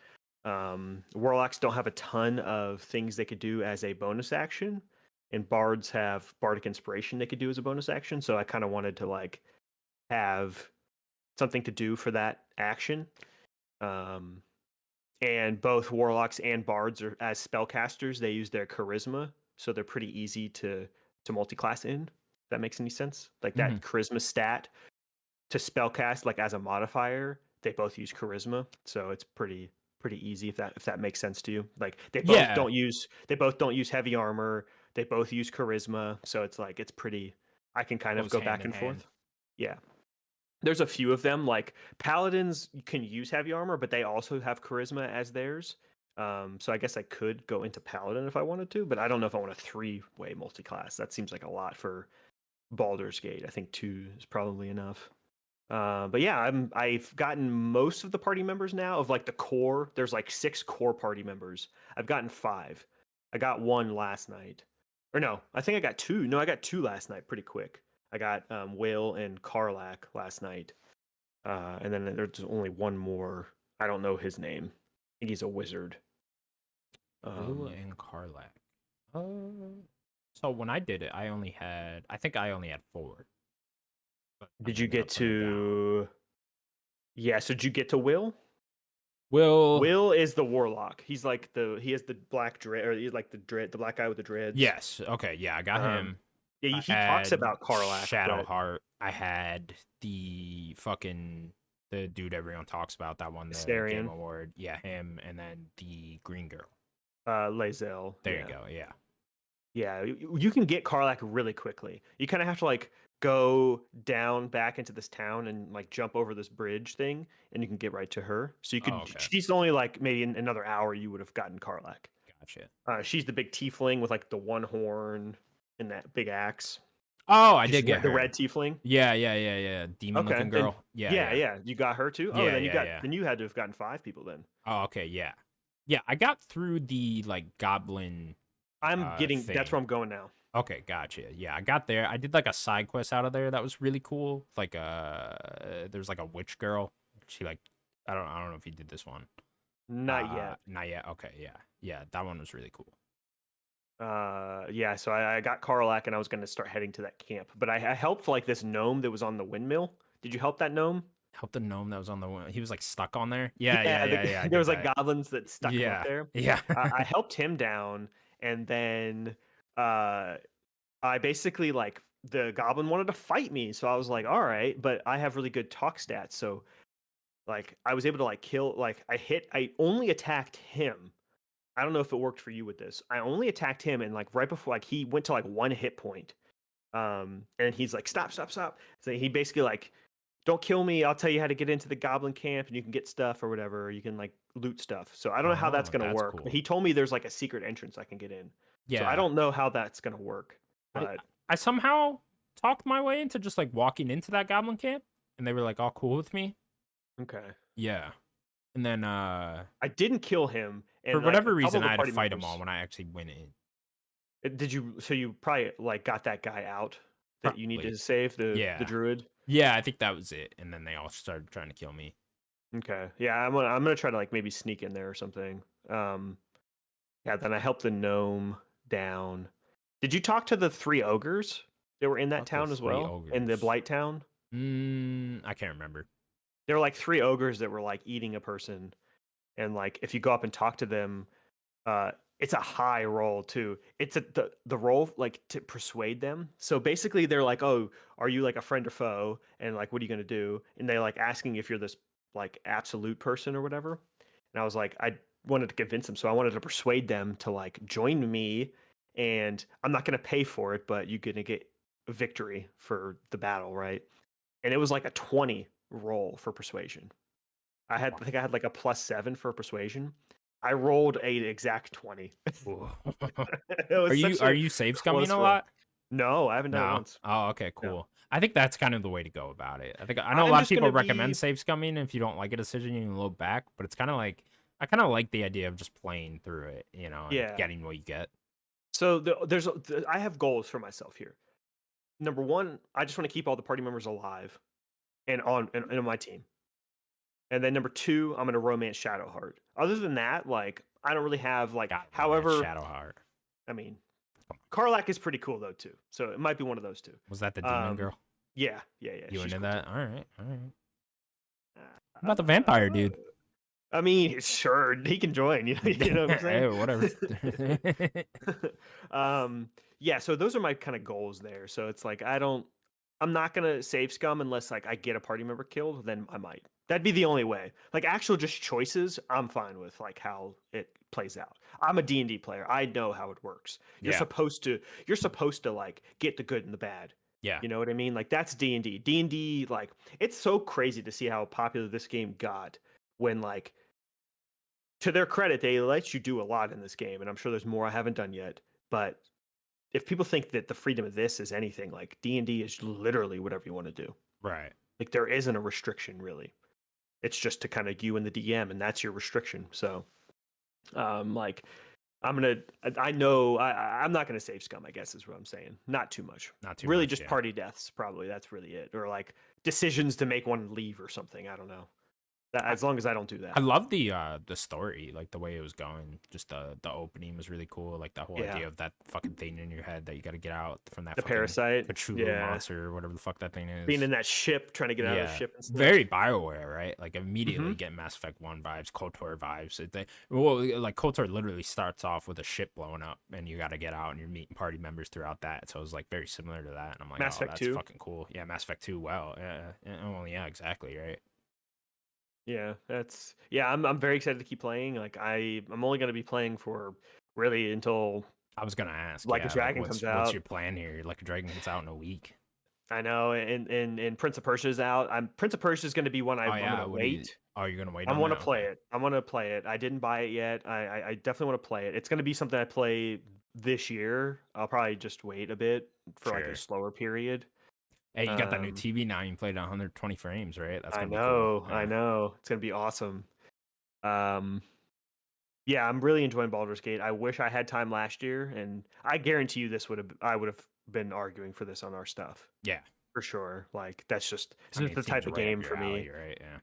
Warlocks don't have a ton of things they could do as a bonus action, and Bards have Bardic Inspiration they could do as a bonus action. So I kind of wanted to like have something to do for that action. And both Warlocks and Bards are as spellcasters, they use their charisma, so they're pretty easy to multi-class in. If that makes any sense? Like that charisma stat to spellcast, like as a modifier, they both use charisma, so it's pretty easy if that makes sense to you. Like they both don't use heavy armor, they both use charisma, so it's like it's pretty. I can kind of Goes go hand back in and hand. forth. Yeah. There's a few of them, like paladins can use heavy armor, but they also have charisma as theirs. So I guess I could go into paladin if I wanted to, but I don't know if I want a 3-way multi-class. That seems like a lot for Baldur's Gate. I think 2 is probably enough. But yeah, I've gotten most of the party members now of like the core. There's like 6 core party members. I've gotten 5. I got 1 last night. Or no, I think I got 2. No, I got 2 last night pretty quick. I got Will and Karlak last night. And then there's only 1 more. I don't know his name. I think he's a wizard. Will and Karlak. So when I did it, I think I only had 4. But Did you get to? Yeah, so did you get to Will? Will. Will is the warlock. He has the black dread, or he's like the black guy with the dreads. Yes. Okay. Yeah, I got him. Yeah, I he talks had about Karlak. Shadowheart. I had the dude everyone talks about, that won the Astarion. Game Award. Yeah, him, and then the green girl. Lae'zel. There you go. Yeah. Yeah, you can get Karlak really quickly. You kind of have to like go down back into this town and like jump over this bridge thing, and you can get right to her. So you could. Oh, okay. She's only like maybe in another hour you would have gotten Karlak. Gotcha. She's the big tiefling with like the 1 horn and that big axe. Oh, I did get the her. red tiefling. Yeah. Demon looking girl. Yeah. You got her too. Yeah, then you then you had to have gotten 5 people then. Oh, okay. Yeah. I got through the like goblin. I'm getting. Thing. That's where I'm going now. Okay, gotcha. Yeah, I got there. I did like a side quest out of there that was really cool. Like there's like a witch girl. She like I don't know if you did this one. Not yet. Not yet. Okay, yeah. That one was really cool. Yeah. So I got Karlak and I was going to start heading to that camp, but I helped like this gnome that was on the windmill. Did you help that gnome? Help the gnome that was on the one. He was like stuck on there. Yeah. There was like goblins that stuck him up there. Yeah. I helped him down, and then I basically like the goblin wanted to fight me, so I was like, all right, but I have really good talk stats, so like I was able to like kill. Like I only attacked him. I don't know if it worked for you with this. I only attacked him, and like right before like he went to like 1 hit point, and he's like stop. So he basically like, don't kill me. I'll tell you how to get into the goblin camp, and you can get stuff or whatever. Or you can like loot stuff. So I don't know how that's gonna work. Cool. But he told me there's like a secret entrance I can get in. Yeah. So I don't know how that's gonna work. But I somehow talked my way into just like walking into that goblin camp, and they were like all cool with me. Okay. Yeah. And then I didn't kill him. And for whatever reason, I had to fight them all when I actually went in. Did you? So you probably like got that guy out that you needed to save the druid. Yeah, I think that was it. And then they all started trying to kill me. Okay. Yeah, I'm gonna try to like maybe sneak in there or something. Yeah. Then I helped the gnome down. Did you talk to the 3 ogres that were in that town as well? In the Blight town? I can't remember. There were like 3 ogres that were like eating a person, and like if you go up and talk to them, it's a high roll too. It's the roll like to persuade them. So basically they're like, oh, are you like a friend or foe? And like, what are you gonna do? And they like asking if you're this like absolute person or whatever. And I was like, I wanted to convince them, so I wanted to persuade them to like join me, and I'm not gonna pay for it, but you're gonna get a victory for the battle, right? And it was like a 20 roll for persuasion. I think I had like a +7 for persuasion. I rolled a exact 20. Ooh. It Are was you such are a you save scumming close a roll. lot? No, I haven't done it No. once. Oh, okay, No. cool. I think that's kind of the way to go about it. I know a I'm lot of just people gonna recommend be save scumming. If you don't like a decision, you can look back, but it's kind of like I kind of like the idea of just playing through it, and yeah. getting what you get. So I have goals for myself here. Number one, I just want to keep all the party members alive and on my team. And then number two, I'm gonna romance Shadowheart. Other than that, like I don't really have like. God, romance However, Shadowheart. I mean, Karlak is pretty cool though too. So it might be one of those two. Was that the demon girl? Yeah, yeah, yeah. You She's into cool too. that? All right, all right. What Uh, about the vampire dude? I mean, sure, he can join. You know what I'm saying? Hey, whatever. Yeah. So those are my kind of goals there. So it's like I'm not gonna save scum unless like I get a party member killed. Then I might. That'd be the only way. Like actual just choices, I'm fine with like how it plays out. I'm a D&D player. I know how it works. Yeah, You're supposed to like get the good and the bad. yeah, You know what I mean? Like that's D&D. D&D like it's so crazy to see how popular this game got when like to their credit, they let you do a lot in this game, and I'm sure there's more I haven't done yet. But if people think that the freedom of this is anything, like D&D is literally whatever you want to do. right. Like there isn't a restriction really. It's just to kind of you and the DM, and that's your restriction. So, like I know I'm not gonna save scum. I guess is what I'm saying. Not too much. Not too Really, much. just Yeah. party deaths. Probably that's really it, or like decisions to make one leave or something. I don't know. As long as I don't do I that. love the story, like the way it was going. Just the opening was really cool. Like the whole Yeah. idea of that fucking thing in your head that you got to get out from that The fucking parasite. Cthulhu Yeah. monster or whatever the fuck that thing Being is. in that ship, trying to get out of the Yeah, ship and stuff. very Bioware, right? Like immediately Mhm. get Mass Effect 1 vibes, KOTOR vibes. Well, like KOTOR literally starts off with a ship blowing up, and you got to get out, and you're meeting party members throughout that. So it was like very similar to that, and I'm like, Mass oh, Effect that's 2. fucking cool. Yeah, Mass Effect 2. Well, well, yeah, exactly, right. Yeah, I'm very excited to keep playing. Like I'm only gonna be playing for really until I was gonna ask, Like a yeah, like Dragon comes what's out. your plan here? Like a Dragon gets out in a week. I know, and Prince of Persia's out. Prince of Persia's gonna be one Oh I'm yeah, gonna what do you? wait. Oh, you're gonna wait I on want to that? play Okay, it. I want to play it. I didn't buy it yet. I definitely want to play it. It's gonna be something I play this year. I'll probably just wait a bit for like a sure. slower period. Hey, you got that new Um, TV now. You can play it at 120 frames, right? That's I gonna be cool. know, I Yeah. know. It's gonna be awesome. Um, Yeah, I'm really enjoying Baldur's Gate. I wish I had time last year, and I guarantee you I would have been arguing for this on our stuff Yeah. for sure. Like it's I just mean, the it seems type of right up game your for me alley, right? Yeah.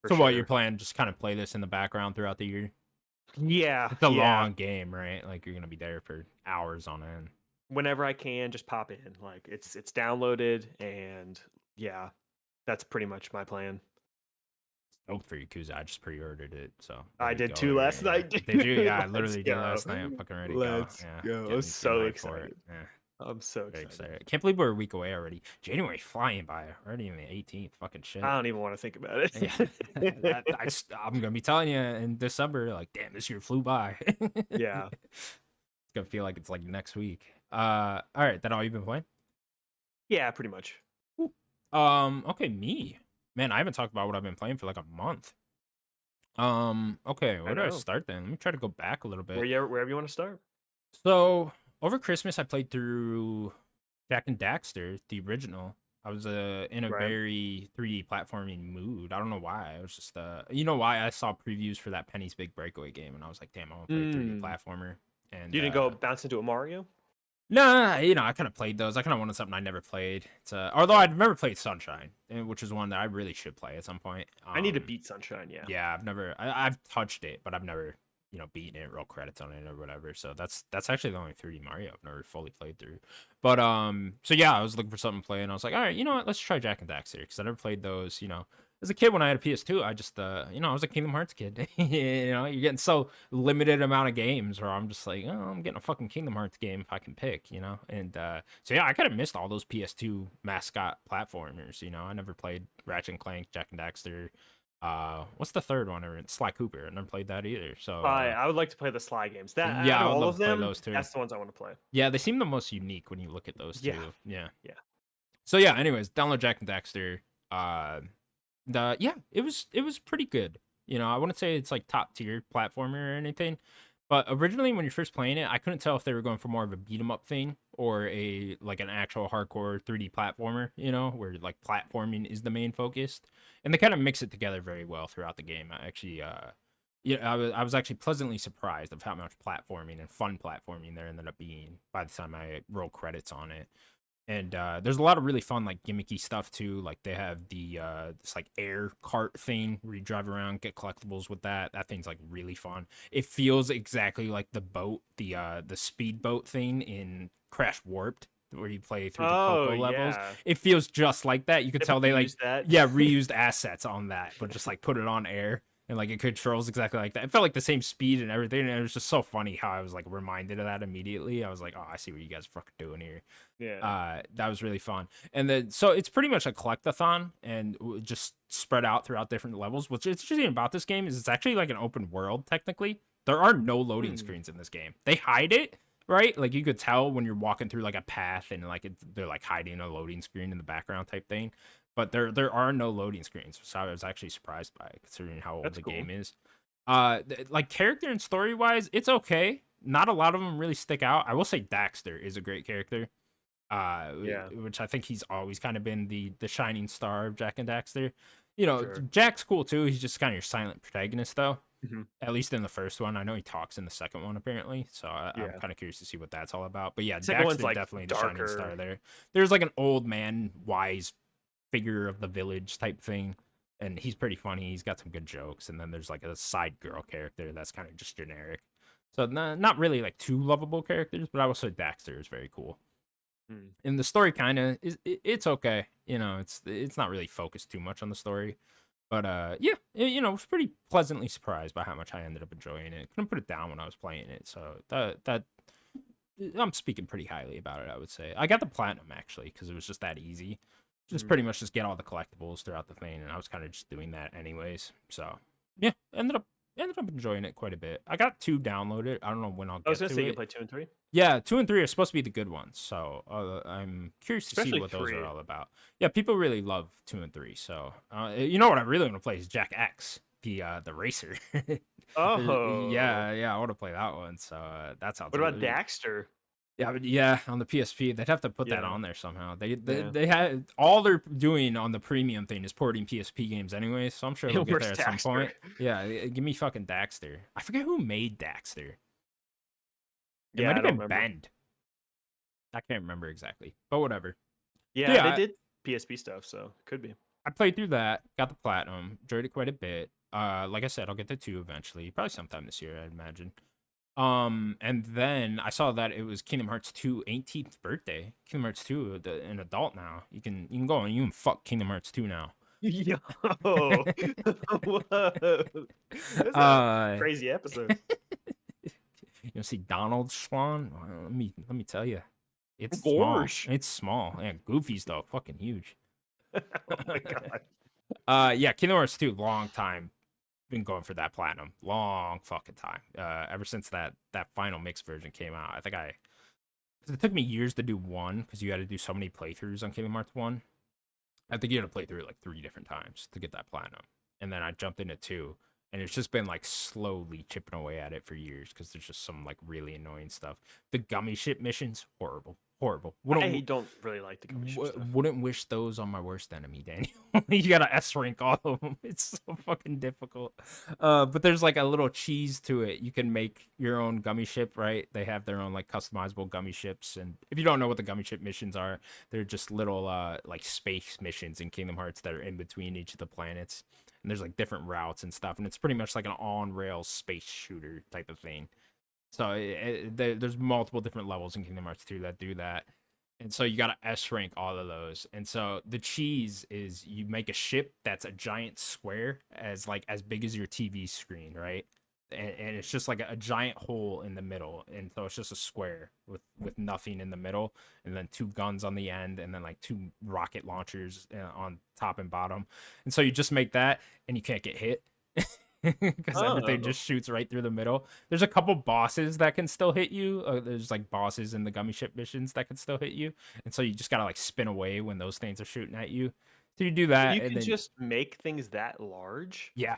for So what, your sure. plan? Just kind of play this in the background throughout the year? Yeah, It's a yeah. long game, right? Like you're gonna be there for hours on end. Whenever I can, just pop in. Like it's downloaded, and yeah, that's pretty much my plan. Stoked for Yakuza. I just pre-ordered it, so I ready to did go too here. last Yeah. night. Did you? Dude. Yeah, I Let's literally did go. last night. I'm fucking ready to go. Let's Yeah, go. I'm getting so hyped for it. excited. Yeah, I'm so very excited. excited. Can't believe we're a week away already. January flying by. Already in the 18th. Fucking shit. I don't even want to think about it. Yeah, I'm gonna be telling you in December, like, damn, this year flew by. Yeah. It's gonna feel like it's like next week. All right, that all you've been playing? Yeah, pretty much. Okay, me. Man, I haven't talked about what I've been playing for like a month. Okay, I where do I know. start then? Let me try to go back a little bit. Wherever you want to start. So over Christmas, I played through Jack and Daxter, the original. I was in a Right. very 3D platforming mood. I don't know why. I was just you know why I saw previews for that Penny's Big Breakaway game, and I was like, damn, I want to play a 3D platformer. And You didn't go bounce into a Mario? nah, I kind of played those. I kind of wanted something I never played. It's although I've never played Sunshine, which is one that I really should play at some point. I need to beat Sunshine, yeah. Yeah, I've touched it, but I've never, beaten it, roll credits on it or whatever. So that's actually the only 3D Mario I've never fully played through. But so yeah, I was looking for something to play, and I was like, all right, you know what? Let's try Jak and Daxter because I never played those. As a kid when I had a PS2, I just I was a Kingdom Hearts kid. You're getting so limited amount of games where I'm just like, oh, I'm getting a fucking Kingdom Hearts game if I can pick, and so yeah, I kind of missed all those PS2 mascot platformers. I never played Ratchet and Clank, Jak and Daxter. What's the third one? Or Sly Cooper? I never played that either. So I would like to play the Sly games. That yeah, out I of would all love of to play them, those too. that's the ones I want to play. Yeah, they seem the most unique when you look at those two. Yeah. Yeah. Yeah. So yeah, anyways, download Jak and Daxter. Yeah, it was pretty good. I wouldn't say it's like top tier platformer or anything, but originally when you're first playing it, I couldn't tell if they were going for more of a beat 'em up thing or a like an actual hardcore 3D platformer, where like platforming is the main focus. And they kind of mix it together very well throughout the game. I actually yeah, I was actually pleasantly surprised of how much platforming and fun platforming there ended up being by the time I roll credits on it. And there's a lot of really fun like gimmicky stuff too. Like they have the this like air cart thing where you drive around, get collectibles with that. That thing's like really fun. It feels exactly like the boat, the speedboat thing in Crash Warped, where you play through the Oh Coco levels. yeah, It feels just like that. You could they tell they like, use that. yeah, reused assets on that, but just like put it on air. And like it controls exactly like that. It felt like the same speed and everything, and it was just so funny how I was like reminded of that immediately. I was like, oh, I see what you guys are fucking doing here. Yeah. That was really fun. And then so it's pretty much a collectathon and just spread out throughout different levels. What's interesting about this game is it's actually like an open world technically. There are no loading Hmm. screens in this game. They hide it, right? Like you could tell when you're walking through like a path and like they're like hiding a loading screen in the background type thing. But there are no loading screens, so I was actually surprised by it considering how old That's the cool. game is. Like character and story wise, it's okay. Not a lot of them really stick out. I will say Daxter is a great character, uh, Yeah, which I think he's always kind of been the shining star of Jack and Daxter. sure. Jack's cool too. He's just kind of your silent protagonist though. Hmm. At least in the first one, I know he talks in the second one apparently. So I'm Yeah. kind of curious to see what that's all about. But yeah, Second one's Daxter like definitely the shining star darker. there. There's like an old man, wise figure of the village type thing, and he's pretty funny. He's got some good jokes. And then there's like a side girl character that's kind of just generic. So not really like two lovable characters, but I will say Daxter is very cool. Hmm. And the story kind of it's okay. It's not really focused too much on the story, but yeah, I was pretty pleasantly surprised by how much I ended up enjoying it. Couldn't put it down when I was playing it, so that I'm speaking pretty highly about it. I would say I got the platinum actually because it was just that easy. Just Hmm. pretty much just get all the collectibles throughout the thing, and I was kind of just doing that anyways. So yeah, ended up enjoying it quite a bit. I got two downloaded. I don't know when I'll I was get gonna to say you can it. play 2 and 3, Yeah, 2 and 3 are supposed to be the good ones, so I'm curious to see especially what those are 3. all about. Yeah, people really love 2 and 3, so you know what I really want to play is Jack X, the racer. Oh, Yeah, I want to play that one. So that sounds what about Daxter? yeah, but yeah, on the PSP, they'd have to put that Yeah, on there somehow. They yeah. they had all they're doing on the premium thing is porting PSP games anyway, so I'm sure they'll get there Where's at some Daxter? point. Yeah, give me fucking Daxter. I forget who made Daxter. It might Yeah, I have don't been remember. Bend. I can't remember exactly, but whatever. So Yeah, they yeah, did PSP stuff, so could be. I played through that, got the platinum, enjoyed it quite a bit. Like I said, I'll get to 2 eventually, probably sometime this year, I'd imagine. And then I saw that it was Kingdom Hearts 2 18th birthday. Kingdom Hearts 2, an adult now. You can go and you can fuck Kingdom Hearts 2 now. Yo, whoa, that's a uh, crazy episode. you see Donald Swan? Well, let me tell you, it's small. Gorge. It's small. Yeah, Goofy's though, fucking huge. Oh my god. Yeah, Kingdom Hearts 2, long time been going for that platinum, long fucking time. Ever since that final mixed version came out, I think 'cause it took me years to do one because you had to do so many playthroughs on Kingdom Hearts 1. I think you had to play through it like 3 different times to get that platinum. And then I jumped into 2, and it's just been like slowly chipping away at it for years because there's just some like really annoying stuff. The gummy ship missions, horrible, horrible. I don't really like the gummy ship stuff. Wouldn't wish those on my worst enemy, Daniel. You gotta S rank all of them. It's so fucking difficult. But there's like a little cheese to it. You can make your own gummy ship, right? They have their own like customizable gummy ships. And if you don't know what the gummy ship missions are, they're just little like space missions in Kingdom Hearts that are in between each of the planets. And there's like different routes and stuff. And it's pretty much like an on rails space shooter type of thing. So there's multiple different levels in Kingdom Hearts 2 that do that. And so you got to S rank all of those. And so the cheese is you make a ship that's a giant square as big as your TV screen, right? And it's just like a giant hole in the middle. And so it's just a square with nothing in the middle, and then 2 guns on the end, and then like 2 rocket launchers on top and bottom. And so you just make that, and you can't get hit. Because everything Oh, just shoots right through the middle. There's a couple bosses that can still hit you. There's like bosses in the gummy ship missions that can still hit you, and so you just gotta like spin away when those things are shooting at you. So you do So that, you and can then just make things that large? yeah,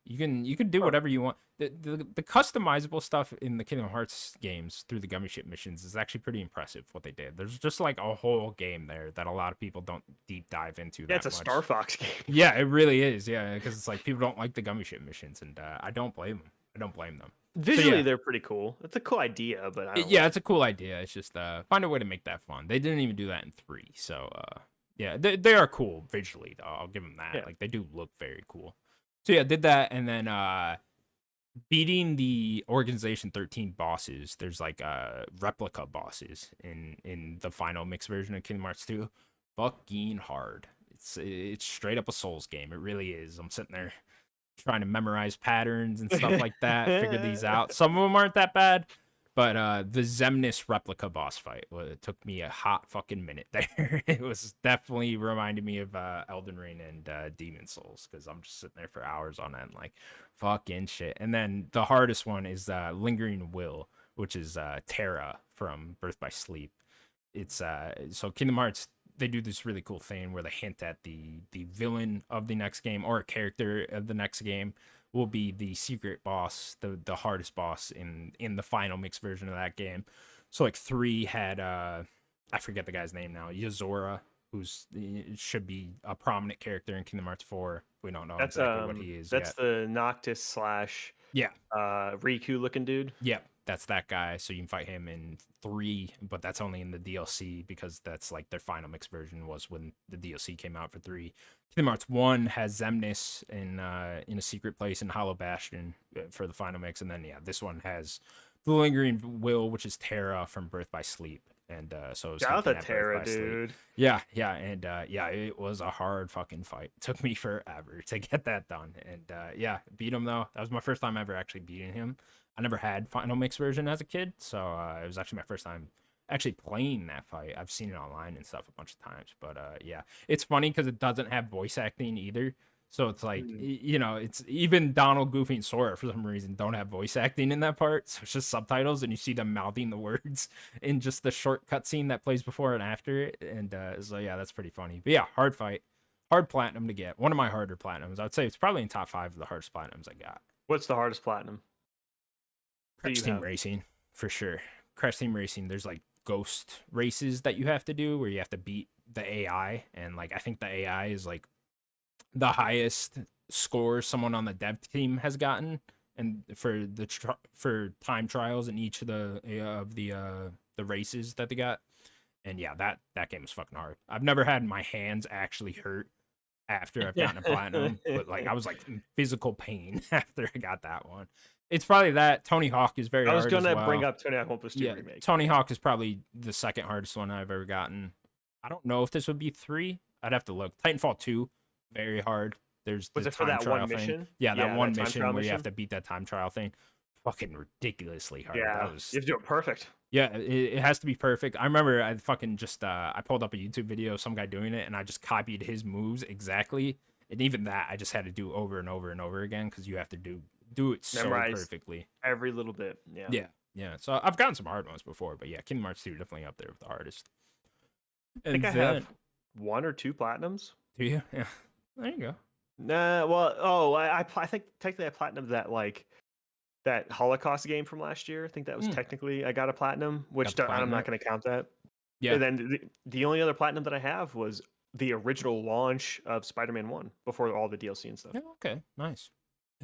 you can do Huh. whatever you want. The customizable stuff in the Kingdom Hearts games through the gummy ship missions is actually pretty impressive. What they did, there's just like a whole game there that a lot of people don't deep dive into Yeah, it's that a Star much. Fox game. Yeah, it really is. Yeah, because it's like people don't like the gummy ship missions, and I don't blame them. I don't blame them. So Visually, yeah, they're pretty cool. It's a cool idea, but I don't yeah, like it's a cool idea. It's just find a way to make that fun. They didn't even do that in 3, so yeah, they are cool visually though. I'll give them that. Yeah. Like they do look very cool. So yeah, did that, and then beating the Organization 13 bosses. There's like replica bosses in the final mixed version of Kingdom Hearts 2. Fucking hard. It's straight up a Souls game. It really is. I'm sitting there trying to memorize patterns and stuff like that, figure these out. Some of them aren't that bad, but the Zemnis replica boss fight, well, it took me a hot fucking minute there. It was definitely reminded me of Elden Ring and Demon Souls, because I'm just sitting there for hours on end, like fucking shit. And then the hardest one is Lingering Will, which is Terra from Birth by Sleep. It's so Kingdom Hearts, they do this really cool thing where they hint at the villain of the next game, or a character of the next game will be the secret boss, the hardest boss in the final mixed version of that game. So like 3 had I forget the guy's name now, Yozora, who's should be a prominent character in Kingdom Hearts 4. We don't know exactly what he is That's yet. the Noctis slash Yeah, Riku looking dude. yep, that's that guy. So you can fight him in 3, but that's only in the DLC, because that's like their final mix version was when the DLC came out for 3. Kingdom Hearts 1 has Zemnis in a secret place in Hollow Bastion for the final mix, and then yeah, this one has the Lingering Will, which is Terra from Birth by Sleep. And so it was Shout out hinting to at Birth Terra, by Sleep. dude. Yeah, yeah, and yeah, it was a hard fucking fight. It took me forever to get that done, and yeah, beat him though. That was my first time ever actually beating him. I never had Final Mix version as a kid, so it was actually my first time actually playing that fight. I've seen it online and stuff a bunch of times, but yeah, it's funny because it doesn't have voice acting either. So it's like, Mm. it's even Donald, Goofy, and Sora for some reason don't have voice acting in that part. So it's just subtitles, and you see them mouthing the words in just the short cutscene that plays before and after it. And so yeah, that's pretty funny. But yeah, hard fight, hard platinum to get. One of my harder platinums. I would say it's probably in top 5 of the hardest platinums I got. What's the hardest platinum? Who do Crash you Team have? Racing for sure. Crash Team Racing. There's like ghost races that you have to do where you have to beat the AI, and like I think the AI is like the highest score someone on the dev team has gotten, and for for time trials in each of the races that they got. And yeah, that game was fucking hard. I've never had my hands actually hurt after I've gotten a platinum, but like I was like in physical pain after I got that one. It's probably that. Tony Hawk is very I was hard as gonna bring well. up Tony Hawk 1 Plus 2 Yeah, remake. Tony Hawk is probably the second hardest one I've ever gotten. I don't know if this would be 3. I'd have to look. Titanfall 2, very hard. There's Was the it for time that trial one thing. mission? Yeah, that Yeah, one that time mission trial where you have mission. to beat that time trial thing. Fucking ridiculously hard. Yeah, That you was, have to do it perfect. yeah, it has to be perfect. I remember I fucking just I pulled up a YouTube video of some guy doing it, and I just copied his moves exactly. And even that I just had to do over and over and over again, because you have to do it so Memorize perfectly. every little bit. Yeah. Yeah, yeah. So I've gotten some hard ones before, but yeah, Kingdom Hearts 2 definitely up there with the hardest. I think And I then, have 1 or 2 platinums. do you? Yeah, there you go. Nah, well, oh, I think technically I platinumed that Holocaust game from last year. I think that was Mm. technically I got a platinum, Got which the I'm platinum. not going to count that. Yeah. And then the only other platinum that I have was the original launch of Spider-Man 1 before all the DLC and stuff. Yeah. Okay. Nice.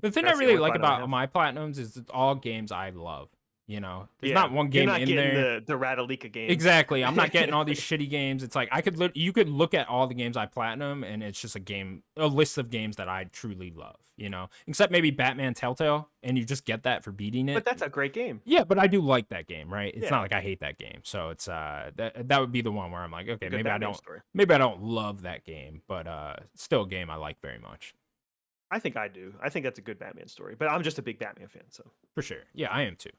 The thing I That's the really only like platinum I about have. my platinums is it's all games I love. There's Yeah, not one you're game not in getting there. the Radalika games. Exactly. I'm not getting all these shitty games. It's like you could look at all the games I platinum, and it's just a list of games that I truly love. Except maybe Batman Telltale, and you just get that for beating But it. that's a great game. Yeah, but I do like that game, right? It's Yeah, not like I hate that game. So it's that would be the one where I'm like, okay, good Batman story. maybe I don't love that game, but still a game I like very much. I think I do. I think that's a good Batman story. But I'm just a big Batman fan, so For sure. Yeah, I am too.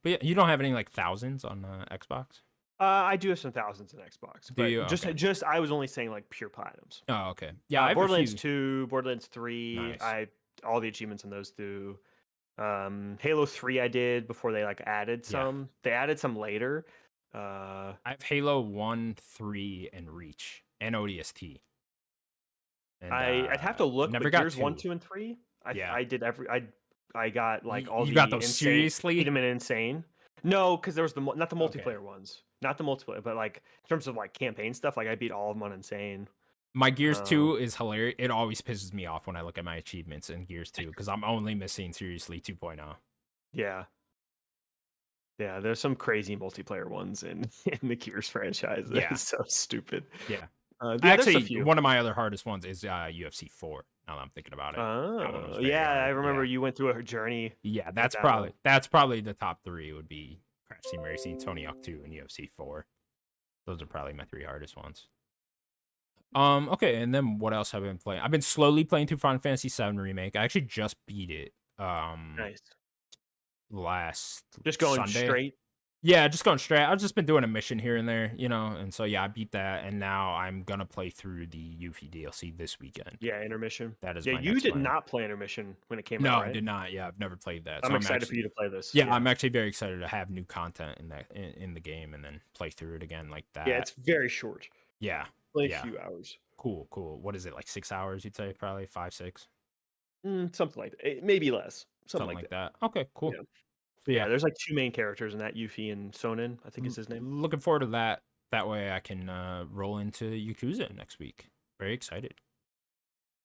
But yeah, you don't have any like thousands on Xbox? I do have some thousands in Xbox. Do But you? just Okay. just I was only saying like pure platinums. Oh, okay. Yeah, I have a Borderlands few. 2, Borderlands 3, Nice. all the achievements in those through. Halo 3 I did before they like added Yeah. some. They added some later. Uh I have Halo 1, 3, and Reach, and ODST. and I'd have to look, never but got Gears 1, two. 2, and 3, Yeah, I did every I got like all you got the those insane, beat seriously? 'em in insane. No, because there was not the Okay. multiplayer ones, not the multiplayer, but like in terms of like campaign stuff, like I beat all of them on insane. My Gears Um, 2 is hilarious. It always pisses me off when I look at my achievements in Gears 2 because I'm only missing seriously 2.0. yeah, yeah. There's some crazy multiplayer ones in in the Gears franchise. Yeah, It's so stupid. yeah. Yeah, there's a Actually, few. one of my other hardest ones is UFC 4. Now that I'm thinking about it, that one was Oh, very yeah. I hard. remember Yeah, you went through a journey yeah. with that one. That's probably the top three. Would be Crash Team Racing, Tony Hawk 2, and UFC 4. Those are probably my three hardest ones. Okay, and then what else have I been playing? I've been slowly playing through Final Fantasy 7 Remake. I actually just beat it Nice. last Just going Sunday. straight. Yeah, just going straight. I've just been doing a mission here and there, and so yeah, I beat that, and now I'm gonna play through the Yuffie DLC this weekend. Yeah, intermission. That is Yeah, my you next did plan. not play intermission when it came No, out, I right? did not. Yeah, I've never played that, so I'm I'm excited for actually you to play this. yeah, I'm actually very excited to have new content in that in the game and then play through it again like Yeah, that. it's very short. Yeah, Only a yeah, few hours. cool, cool. What is it like 6 hours? You'd say probably 5, 6, Something like that. Maybe less. Something something like like that. that. Okay, cool. Yeah. So yeah, Yeah, there's like two main characters in that, Yuffie and Sonnen, I think is his name. looking forward to that. That way I can roll into Yakuza next week. Very excited.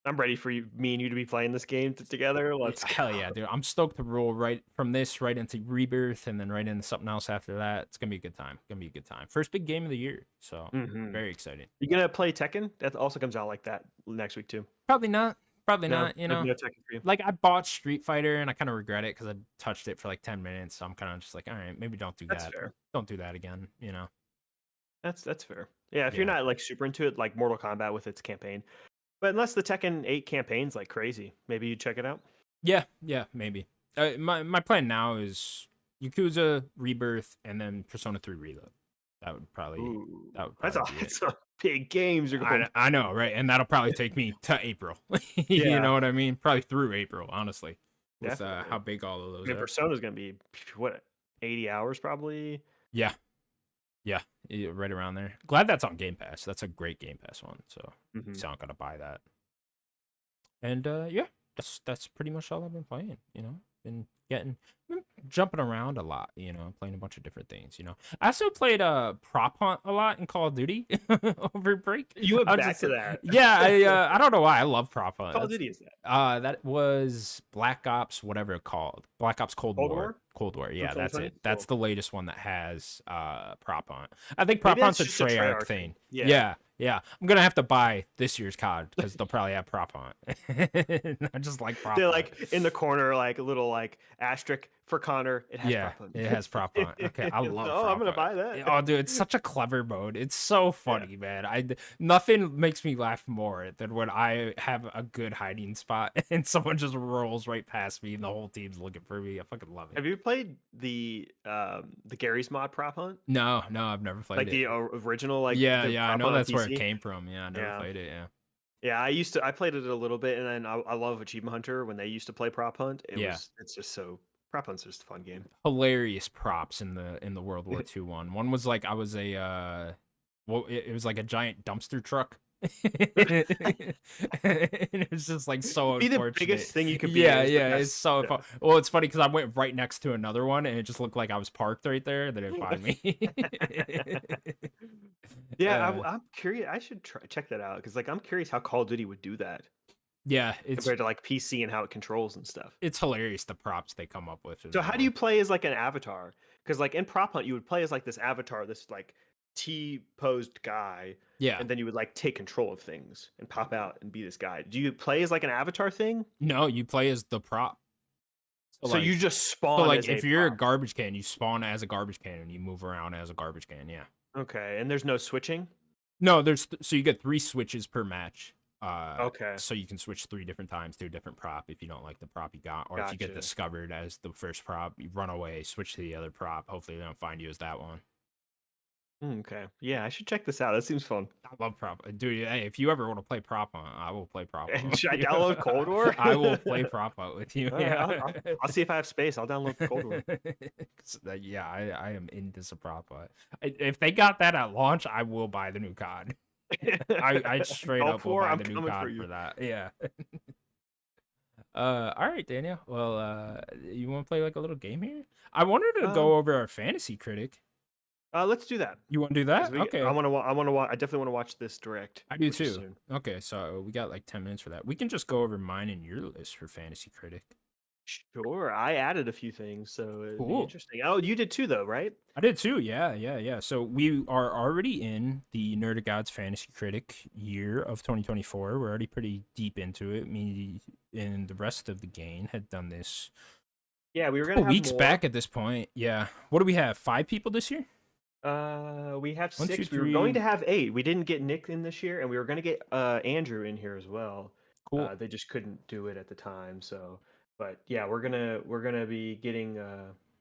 I'm ready for me and you to be playing this game together. Yeah, Let's go. hell yeah, dude! I'm stoked to roll right from this right into Rebirth and then right into something else after that. It's gonna be a good time. Gonna be a good time. First big game of the year, so Hmm. very excited. You gonna play Tekken? That also comes out like that next week too. Probably not. Probably No, not. no Tekken for you. Like I bought Street Fighter and I kind of regret it because I touched it for like 10 minutes. So I'm kind of just like, all right, maybe don't do That's that. fair. Don't do that again. That's fair. Yeah, if you're Yeah. not like super into it, like Mortal Kombat with its campaign, but unless the Tekken 8 campaign's like crazy, maybe you check it out. Yeah. Yeah. Maybe. My plan now is Yakuza, Rebirth, and then Persona 3 Reload. That would probably Ooh, that would that's probably be it. some big games you're going. I know, right? And that'll probably take me to April. You Yeah, know what I mean? Probably through April, honestly, with definitely. how big all of I those mean, are. Persona's gonna be what 80 hours probably. Yeah, yeah, right around there. Glad that's on Game Pass. That's a great Game Pass one. Hmm. So I'm gonna buy that. And yeah, that's pretty much all I've been playing. Been jumping around a lot. Playing a bunch of different things. I also played Prop Hunt a lot in Call of Duty over break. You went I was back just to that. yeah, I don't know why I love Prop Hunt. Call of Duty is that That was Black Ops, whatever it called. Black Ops Cold Cold War. War Cold War. from Yeah, that's 2020? it. That's Cool. the latest one that has Prop Hunt. I think Prop Maybe that's Hunt's a just a Treyarch Treyarch thing. Yeah. Yeah, yeah. I'm gonna have to buy this year's COD because they'll probably have Prop Hunt. I just like Prop They're Hunt. like in the corner, like a little like asterisk for Connor. It has Yeah, Prop Hunt. it has Prop Hunt. Okay, I love. Oh, Prop I'm gonna Hunt. buy that. Oh, dude, it's such a clever mode. It's so funny, man. Nothing makes me laugh more than when I have a good hiding spot and someone just rolls right past me and the whole team's looking for me. I fucking love it. Have you played the Gary's mod Prop Hunt? No, I've never played Like it. the original, like Yeah, the yeah, I Prop know Hunt on that's where it PC? came from. Yeah, I never Yeah. played it. Yeah. Yeah, I played it a little bit, and then I love Achievement Hunter when they used to play Prop Hunt. It's just so Prop Hunt's just a fun game. Hilarious props in the World War II one. One was like I was a well, it was like a giant dumpster truck. And it was just like so Be the unfortunate. biggest thing you could be. Yeah, is the yeah, best. it's so fun. Well, it's funny because I went right next to another one and it just looked like I was parked right there. They didn't find me. Yeah, I'm curious. I should check that out because, like, I'm curious how Call of Duty would do that Yeah, it's compared to like PC and how it controls and stuff. hilarious the props they come up with. in So that how do you one. play as like an avatar? Because like in Prop Hunt, you would play as like this avatar, this like T-posed guy, Yeah, and then you would like take control of things and pop out and be this guy. Do you play as like an avatar thing? no, you play as the prop. So you just spawn. So like as if a you're a prop. garbage can, you spawn as a garbage can and you move around as a garbage can. Yeah. Okay, and there's no switching. No, so you get 3 switches per match. Okay, So you can switch 3 different times to a different prop if you don't like the prop you got, or if you get Gotcha. discovered as the first prop, you run away, switch to the other prop. Hopefully they don't find you as that one. okay, yeah, I should check this out. That seems fun. I love prop, dude. Hey, if you ever want to play prop hunt, I will play prop hunt. Should I download Cold War? I will play prop hunt with you. All right, Yeah, I'll see if I have space. I'll download Cold War. Yeah, I am into some prop hunt. If they got that at launch, I will buy the new COD. I straight Gulp up will War, buy I'm the new coming for COD you. for that. Yeah. All right, Daniel. Well, you want to play like a little game here? I wanted to Um, go over our fantasy critic. let's do that. You want to do Because that? I Okay. want to. I want to. I definitely want to watch this direct I do pretty too. soon. Okay, so we got like 10 minutes for that. We can just go over mine and your list for fantasy critic. Sure, I added a few things, so it'd be Cool. interesting. Oh, you did too, though, right? I did too. Yeah, yeah, yeah. So we are already in the Nerdic Gods Fantasy Critic year of 2024. We're already pretty deep into it. Me and the rest of the gang had done this Yeah, we were a gonna couple have weeks more. back at this point. Yeah. What do we have? 5 people this year? We have One, two, 6. We were going to three. have 8. We didn't get Nick in this year, and we were gonna get Andrew in here as well. Cool. They just couldn't do it at the time. So, but yeah, we're gonna be getting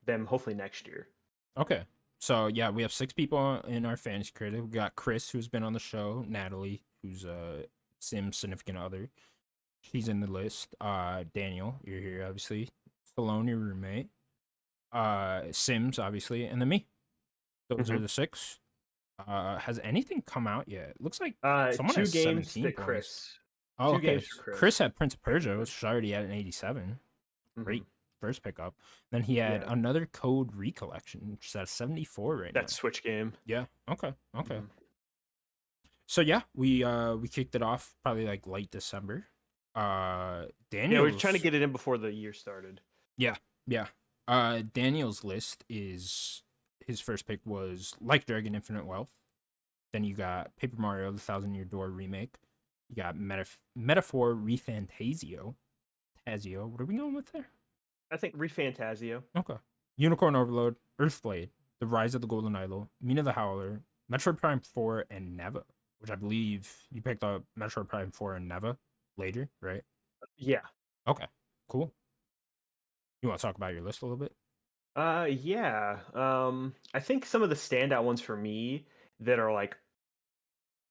them hopefully next year. Okay. So yeah, we have 6 people in our fantasy critic. We got Chris, who's been on the show, Natalie, who's a Sim's significant other. She's in the list. Daniel, you're here, obviously. Stallone, your roommate. Sims, obviously, and then me. Those are Mhm. the 6. Has anything come out yet? Looks like someone 2 has games 17 to points. Chris. Oh, 2 okay. games for Chris. Chris had Prince of Persia, which is already at an 87. Hmm. Great first pickup. Then he had Yeah, another Code Recollection, which is at 74 right that now. Switch game. Yeah. Okay. Okay. Mhm. So yeah, we kicked it off probably like late December. Yeah, we are trying to Daniel's get it in before the year started. yeah, yeah. Daniel's list is his first pick was Like Dragon Infinite Wealth. Then you got Paper Mario: The Thousand Year Door remake. You got Metaphor Refantasio. Tazio. What are we going with there? I think Refantasio. Okay. Unicorn Overload, Earthblade, The Rise of the Golden Idol, Mina the Howler, Metroid Prime 4, and Neva, which I believe you picked up Metroid Prime 4 and Neva later, right? Yeah. Okay, cool. You want to talk about your list a little bit? Yeah. I think some of the standout ones for me that are like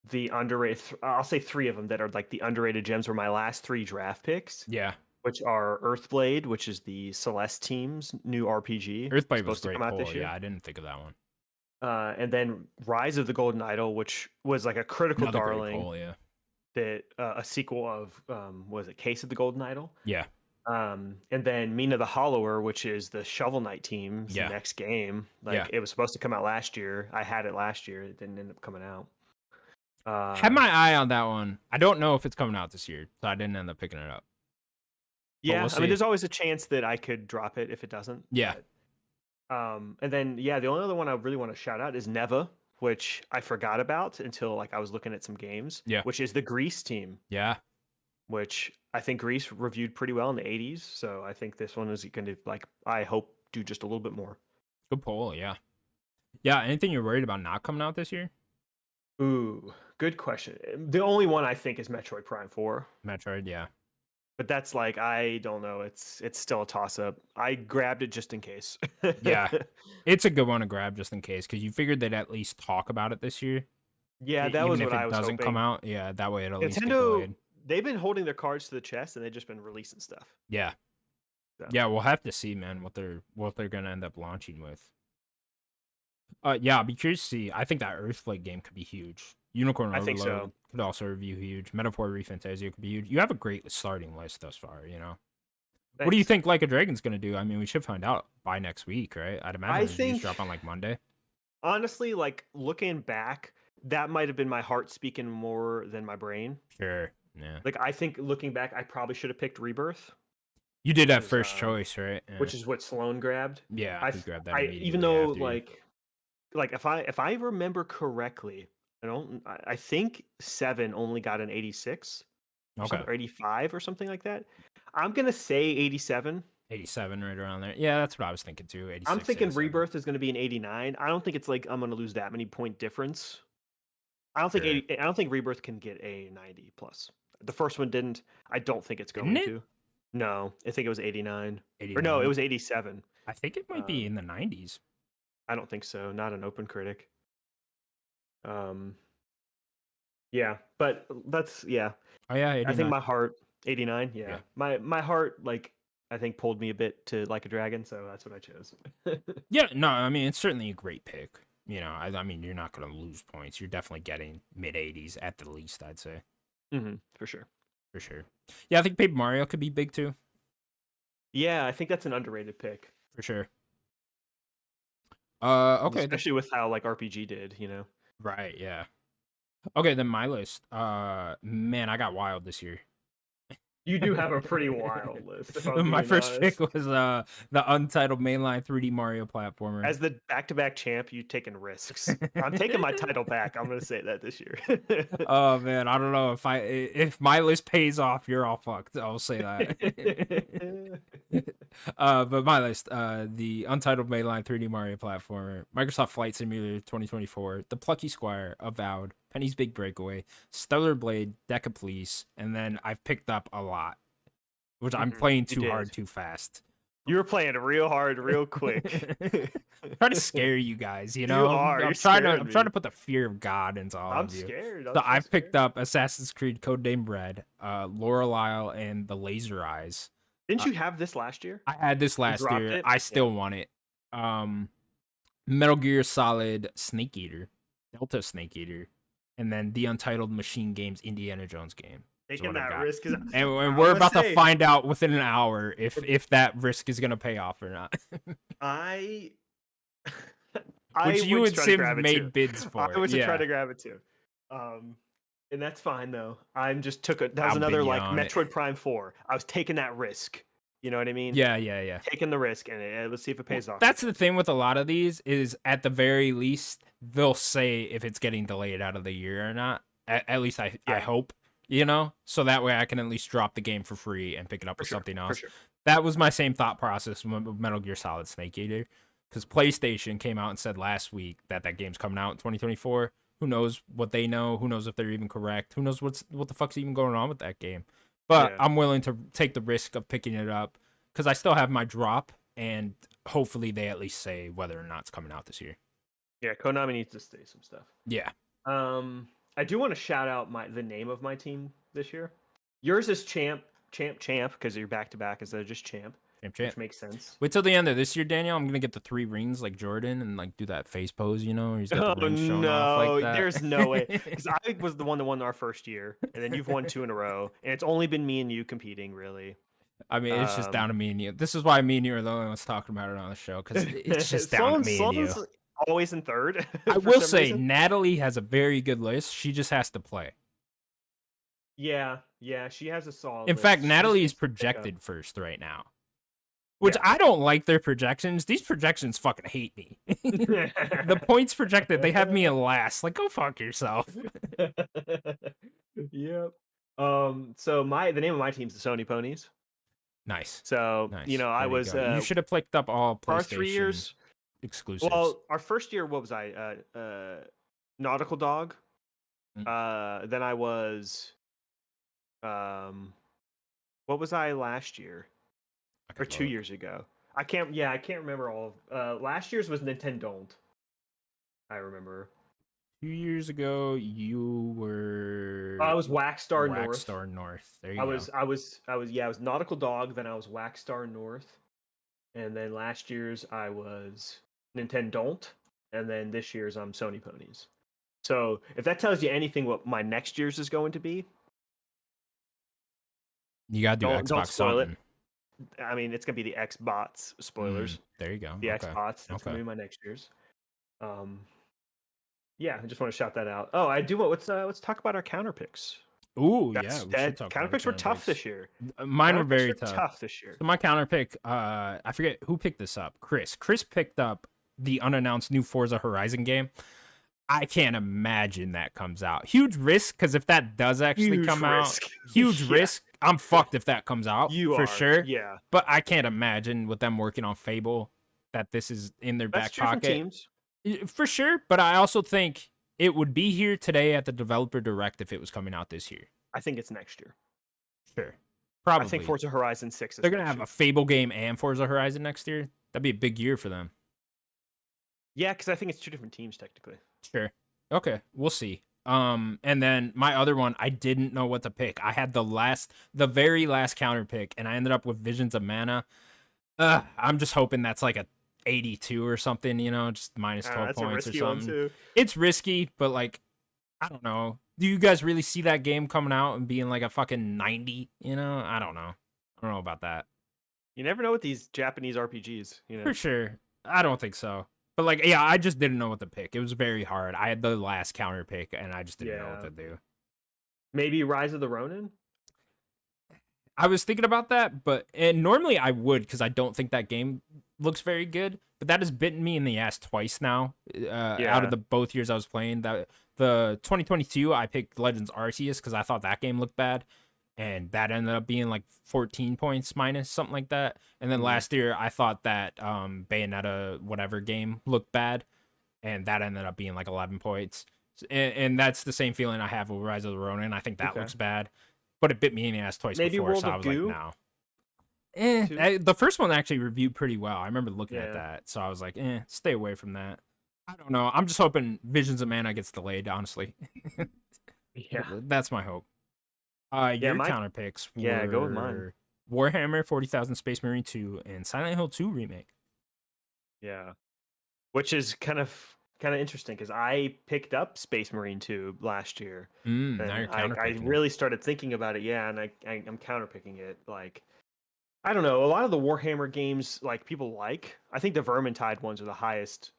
the underrated. I'll say 3 of them that are like the underrated gems were my last 3 draft picks, Yeah. which are Earthblade, which is the Celeste team's new RPG, Earthblade was supposed to great come out pull. this Yeah, year. I didn't think of that one. And then Rise of the Golden Idol, which was like a critical Another great darling pull, yeah. that a sequel of was it Case of the Golden Idol? Yeah. And then Mina the Hollower, which is the Shovel Knight team's Yeah. next game. Like Yeah. it was supposed to come out last year. I had it last year. It didn't end up coming out. Had my eye on that one. I don't know if it's coming out this year, so I didn't end up picking it up. But Yeah, we'll I mean, see. there's always a chance that I could drop it if it doesn't. Yeah. And then yeah, the only other one I really want to shout out is Neva, which I forgot about until like I was looking at some games. Yeah. Which is the Greece team, Yeah. which I think Greece reviewed pretty well in the 80s. So I think this one is going to like I hope do just a little bit more. Good pull, yeah. Yeah, anything you're worried about not coming out this year? Ooh, good question. The only one I think is Metroid Prime 4. Metroid, yeah. But that's like I don't know. It's still a toss up. I grabbed it just in case. Yeah. It's a good one to grab just in case, because you figured they'd at least talk about it this year. Yeah, that Even was if what I it was doesn't come hoping. out, yeah, that way it'll at least get Nintendo, delayed. they've been holding their cards to the chest and they've just been releasing stuff. Yeah. So. Yeah, we'll have to see, man, what they're gonna end up launching with. Yeah, I'll be curious to see. I think that Earthflake game could be huge. Unicorn I think Overload so. could also review huge. Metaphor Refantasio could be huge. You have a great starting list thus far, you know. What do you Thanks. think Like a Dragon's gonna do? I mean, we should find out by next week, right? I'd imagine I reviews think drop on like Monday. honestly, like looking back, that might have been my heart speaking more than my brain. Sure. Yeah. Like I think looking back, I probably should have picked Rebirth. You did have Is, first choice, right? Yeah. which is what Sloan grabbed. Yeah, we grabbed that even immediately though after you. like if I remember correctly, I think 7 only got an 86 Okay. or 85 or something like that. I'm gonna say 87. 87 right around there. Yeah, that's what I was thinking too. 86. I'm thinking 87. Rebirth is gonna be an 89. I don't think it's like I'm gonna lose that many point difference. I don't think Sure. I don't think Rebirth can get a 90 plus. The first one didn't. I don't think it's Didn't going it? to. No, I think it was 89. 89. Or no, it was 87. I think it might be in the 90s. I don't think so. Not an open critic. Yeah, but that's yeah. Oh yeah, 89. I think my heart 89. Yeah. Yeah. My heart like I think pulled me a bit to Like a Dragon, so that's what I chose. Yeah, no, I mean it's certainly a great pick. I mean, you're not gonna lose points. You're definitely getting mid 80s at the least, I'd say. For sure. For sure. Yeah, I think Paper Mario could be big too. Yeah, I think that's an underrated pick. For sure. Okay. Especially with how like RPG did, Right, yeah. Okay, then my list. Man, I got wild this year. You do have a pretty wild list, if I'm My being first honest. pick was the untitled mainline 3D Mario platformer. As the back-to-back champ, you've taken risks. I'm taking my title back. I'm gonna say that this year. Oh man, I don't know if my list pays off, you're all fucked. I'll say that. But my list, the untitled mainline 3D Mario platformer, Microsoft Flight Simulator 2024, The Plucky Squire, Avowed, Penny's Big Breakaway, Stellar Blade, Deca Police, and then I've picked up a lot, which I'm playing too hard, too fast. You were playing real hard, real quick. Trying to scare you guys, You are. I'm trying to put the fear of God into all of you. I'm scared. So I've picked up Assassin's Creed Codename Red, Laurel Isle, and The Laser Eyes. Didn't you have this last year? I had this last year. I still want it. Metal Gear Solid Snake Eater, Delta Snake Eater, and then the Untitled Machine Games Indiana Jones game. Taking that risk, and we're about to find out within an hour if that risk is gonna pay off or not. Which you and Sim made bids for. I was trying to grab it too. And that's fine though. I'm just that was another like Metroid Prime 4. I was taking that risk. You know what I mean? Yeah. Taking the risk, and let's see if it pays off. That's the thing with a lot of these is at the very least they'll say if it's getting delayed out of the year or not. At least I hope. So that way I can at least drop the game for free and pick it up with something else. Sure. That was my same thought process with Metal Gear Solid Snake Eater, because PlayStation came out and said last week that game's coming out in 2024. Who knows what they know? Who knows if they're even correct? Who knows what the fuck's even going on with that game? But I'm willing to take the risk of picking it up because I still have my drop, and hopefully they at least say whether or not it's coming out this year. Yeah, Konami needs to say some stuff. Yeah. I do want to shout out the name of my team this year. Yours is champ, because you're back to back instead of just champ. Which makes sense. Wait till the end of this year, Daniel. I'm gonna get the 3 rings like Jordan and like do that face pose, He's got the rings showing off like that. There's no way. Because I was the one that won our first year, and then you've won 2 in a row, and it's only been me and you competing, really. I mean, it's just down to me and you. This is why me and you are the only ones talking about it on the show, because it's just down to me and you. Always in third. I will say Natalie has a very good list. She just has to play. Yeah, she has a solid In fact, Natalie is projected first right now. Which I don't like their projections. These projections fucking hate me. The points projected, they have me in last. Like, go fuck yourself. Yep. So the name of my team's the Sony Ponies. Nice. So I was. You should have picked up all PlayStation our 3 years exclusives. Well, our first year, what was I? Nautical Dog. Then I was. What was I last year? Or 2 years ago? I can't remember all of. Last year's was Nintendo. I remember. 2 years ago, you were. I was Waxstar North. Waxstar North. There you go. I was Nautical Dog. Then I was Waxstar North, and then last year's I was Nintendo, and then this year's I'm Sony Ponies. So if that tells you anything, what my next year's is going to be, you gotta do Xbox. Don't spoil it. I mean, it's gonna be the Xbox spoilers. There you go. The Xbox. That's gonna be my next year's. Yeah, I just want to shout that out. Oh, I do. Let's talk about our counter picks. Ooh, counter picks were tough this year. Mine were very tough this year. So my counter pick, I forget who picked this up. Chris picked up the unannounced new Forza Horizon game. I can't imagine that comes out. Huge risk, because if that does actually come out, huge risk. I'm fucked if that comes out for sure. Yeah, but I can't imagine with them working on Fable that this is in their back pocket. Teams. For sure, but I also think it would be here today at the Developer Direct if it was coming out this year. I think it's next year. Sure. Probably. I think Forza Horizon 6 is They're going to have a Fable game and Forza Horizon next year. That'd be a big year for them. Yeah, because I think it's 2 different teams, technically. Sure. Okay, we'll see. And then my other one, I didn't know what to pick. I had the very last counter pick, and I ended up with Visions of Mana. I'm just hoping that's like a 82 or something, you know, just minus I don't know, 12 that's a points or risky one something. too. It's risky, but like, I don't know. Do you guys really see that game coming out and being like a fucking 90? You know, I don't know. I don't know about that. You never know with these Japanese RPGs, you For know. sure. I don't think so. But like, yeah, I just didn't know what to pick. It was very hard. I had the last counter pick and I just didn't know what Yeah. to do. Maybe Rise of the Ronin? I was thinking about that, but and normally I would because I don't think that game looks very good. But that has bitten me in the ass twice now. Out of Yeah. the both years I was playing, that the 2022 I picked Legends Arceus because I thought that game looked bad, and that ended up being like 14 points minus something like that. And then Mm. last year I thought that Bayonetta whatever game looked bad, and that ended up being like 11 points. And that's the same feeling I have with Rise of the Ronin. I think that Okay. looks bad, but it bit me in the ass twice Maybe before, World so I of was like, Goo no. too. The first one actually reviewed pretty well. I remember looking at Yeah. that, so I was like, stay away from that. I don't know. I'm just hoping Visions of Mana gets delayed. Honestly, Yeah. that's my hope. Yeah, Your my counter picks yeah, go with mine. were Warhammer 40,000 Space Marine 2 and Silent Hill 2 remake. Yeah. Which is kind of interesting because I picked up Space Marine 2 last year, Now and you're I counterpicking it. really started thinking about it. Yeah, and I'm counterpicking it. Like I don't know, a lot of the Warhammer games like people like. I think the Vermintide ones are the highest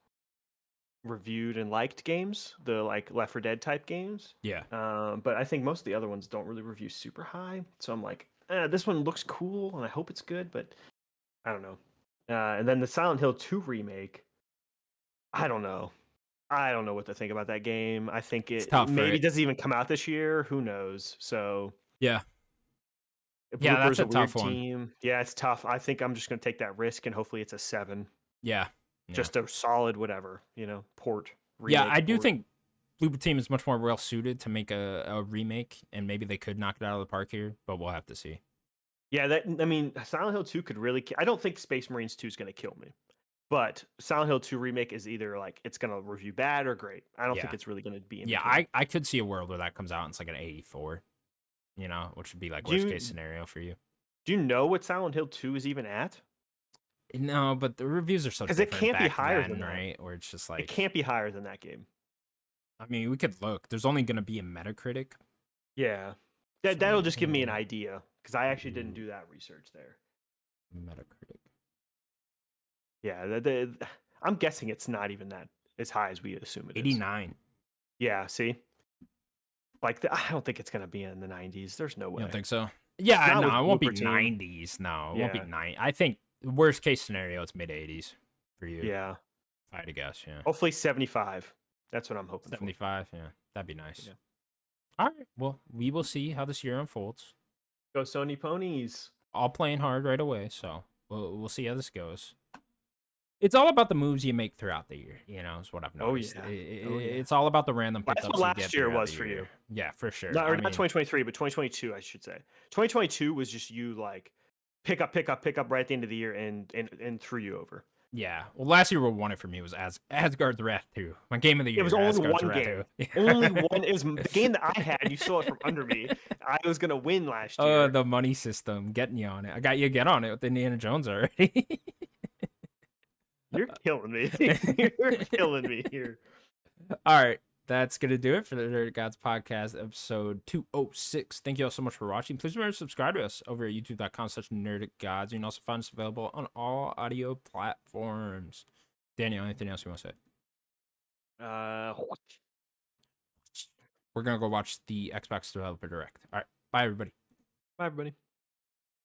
reviewed and liked games, the like Left 4 Dead type games. Yeah, But I think most of the other ones don't really review super high. So I'm like, this one looks cool, and I hope it's good, but I don't know. And then the Silent Hill 2 remake, I don't know. I don't know what to think about that game. I think it's it tough, maybe right? doesn't even come out this year. Who knows? So Yeah, yeah, that's Blooper's a a tough weird one. team. Yeah, it's tough. I think I'm just gonna take that risk, and hopefully it's a 7. Yeah, yeah, Just a solid whatever, port, yeah. I remake, do port. think Bloober Team is much more well suited to make a remake, and maybe they could knock it out of the park here, but we'll have to see. Yeah, that I mean, Silent Hill 2 could really. I don't think Space Marines 2 is gonna kill me, but Silent Hill 2 remake is either like it's gonna review bad or great. I don't think Yeah, it's really gonna be in yeah. between. I could see a world where that comes out and it's like an 84, you know, which would be like Do worst case you scenario for you. do you know what Silent Hill 2 is even at? No, but the reviews are so Because it different can't be back higher than then, that. right? Where it's just It like, can't be higher than that game. I mean, we could look. There's only gonna be a Metacritic. Yeah. That'll just give me an Silent idea because I actually didn't Hill do that research there. Metacritic. Yeah, I'm guessing it's not even that as high as we assume it is. 89. Yeah, see? Like, I don't think it's going to be in the 90s. There's no You way. don't think so? Yeah, Not no, with it won't be Blooper Team. 90s. No, it won't be Yeah, 90. I think worst case scenario, it's mid 80s for you. yeah. If I had to guess, yeah. Hopefully 75. That's what I'm hoping for. 75, yeah. That'd be nice. Yeah. All right. Well, we will see how this year unfolds. Go Sony Ponies. All playing hard right away, so we'll see how this goes. It's all about the moves you make throughout the year, you know, is what I've Oh, noticed. yeah. It's all about the random That's pickups what you get last year throughout was the for year. you. Yeah, for sure. Not, I or mean, not 2023, but 2022, I should say. 2022 was just you like pick up right at the end of the year and threw you over. yeah. Well, last year what won it for me was Asgard's Wrath 2. My game of the It year, was only Asgard's one Wrath game. 2. Only one. It was the game that I had. You stole it from under me. I was gonna win last year. The money system getting you on it. I got you again on it with Indiana Jones already. You're killing me. You're killing me here. All right. That's going to do it for the Nerdic Gods podcast, episode 206. Thank you all so much for watching. Please remember to subscribe to us over at youtube.com/nerdicgods. You can also find us available on all audio platforms. Daniel, anything else you want to say? We're going to go watch the Xbox Developer Direct. All right. Bye, everybody. Bye, everybody.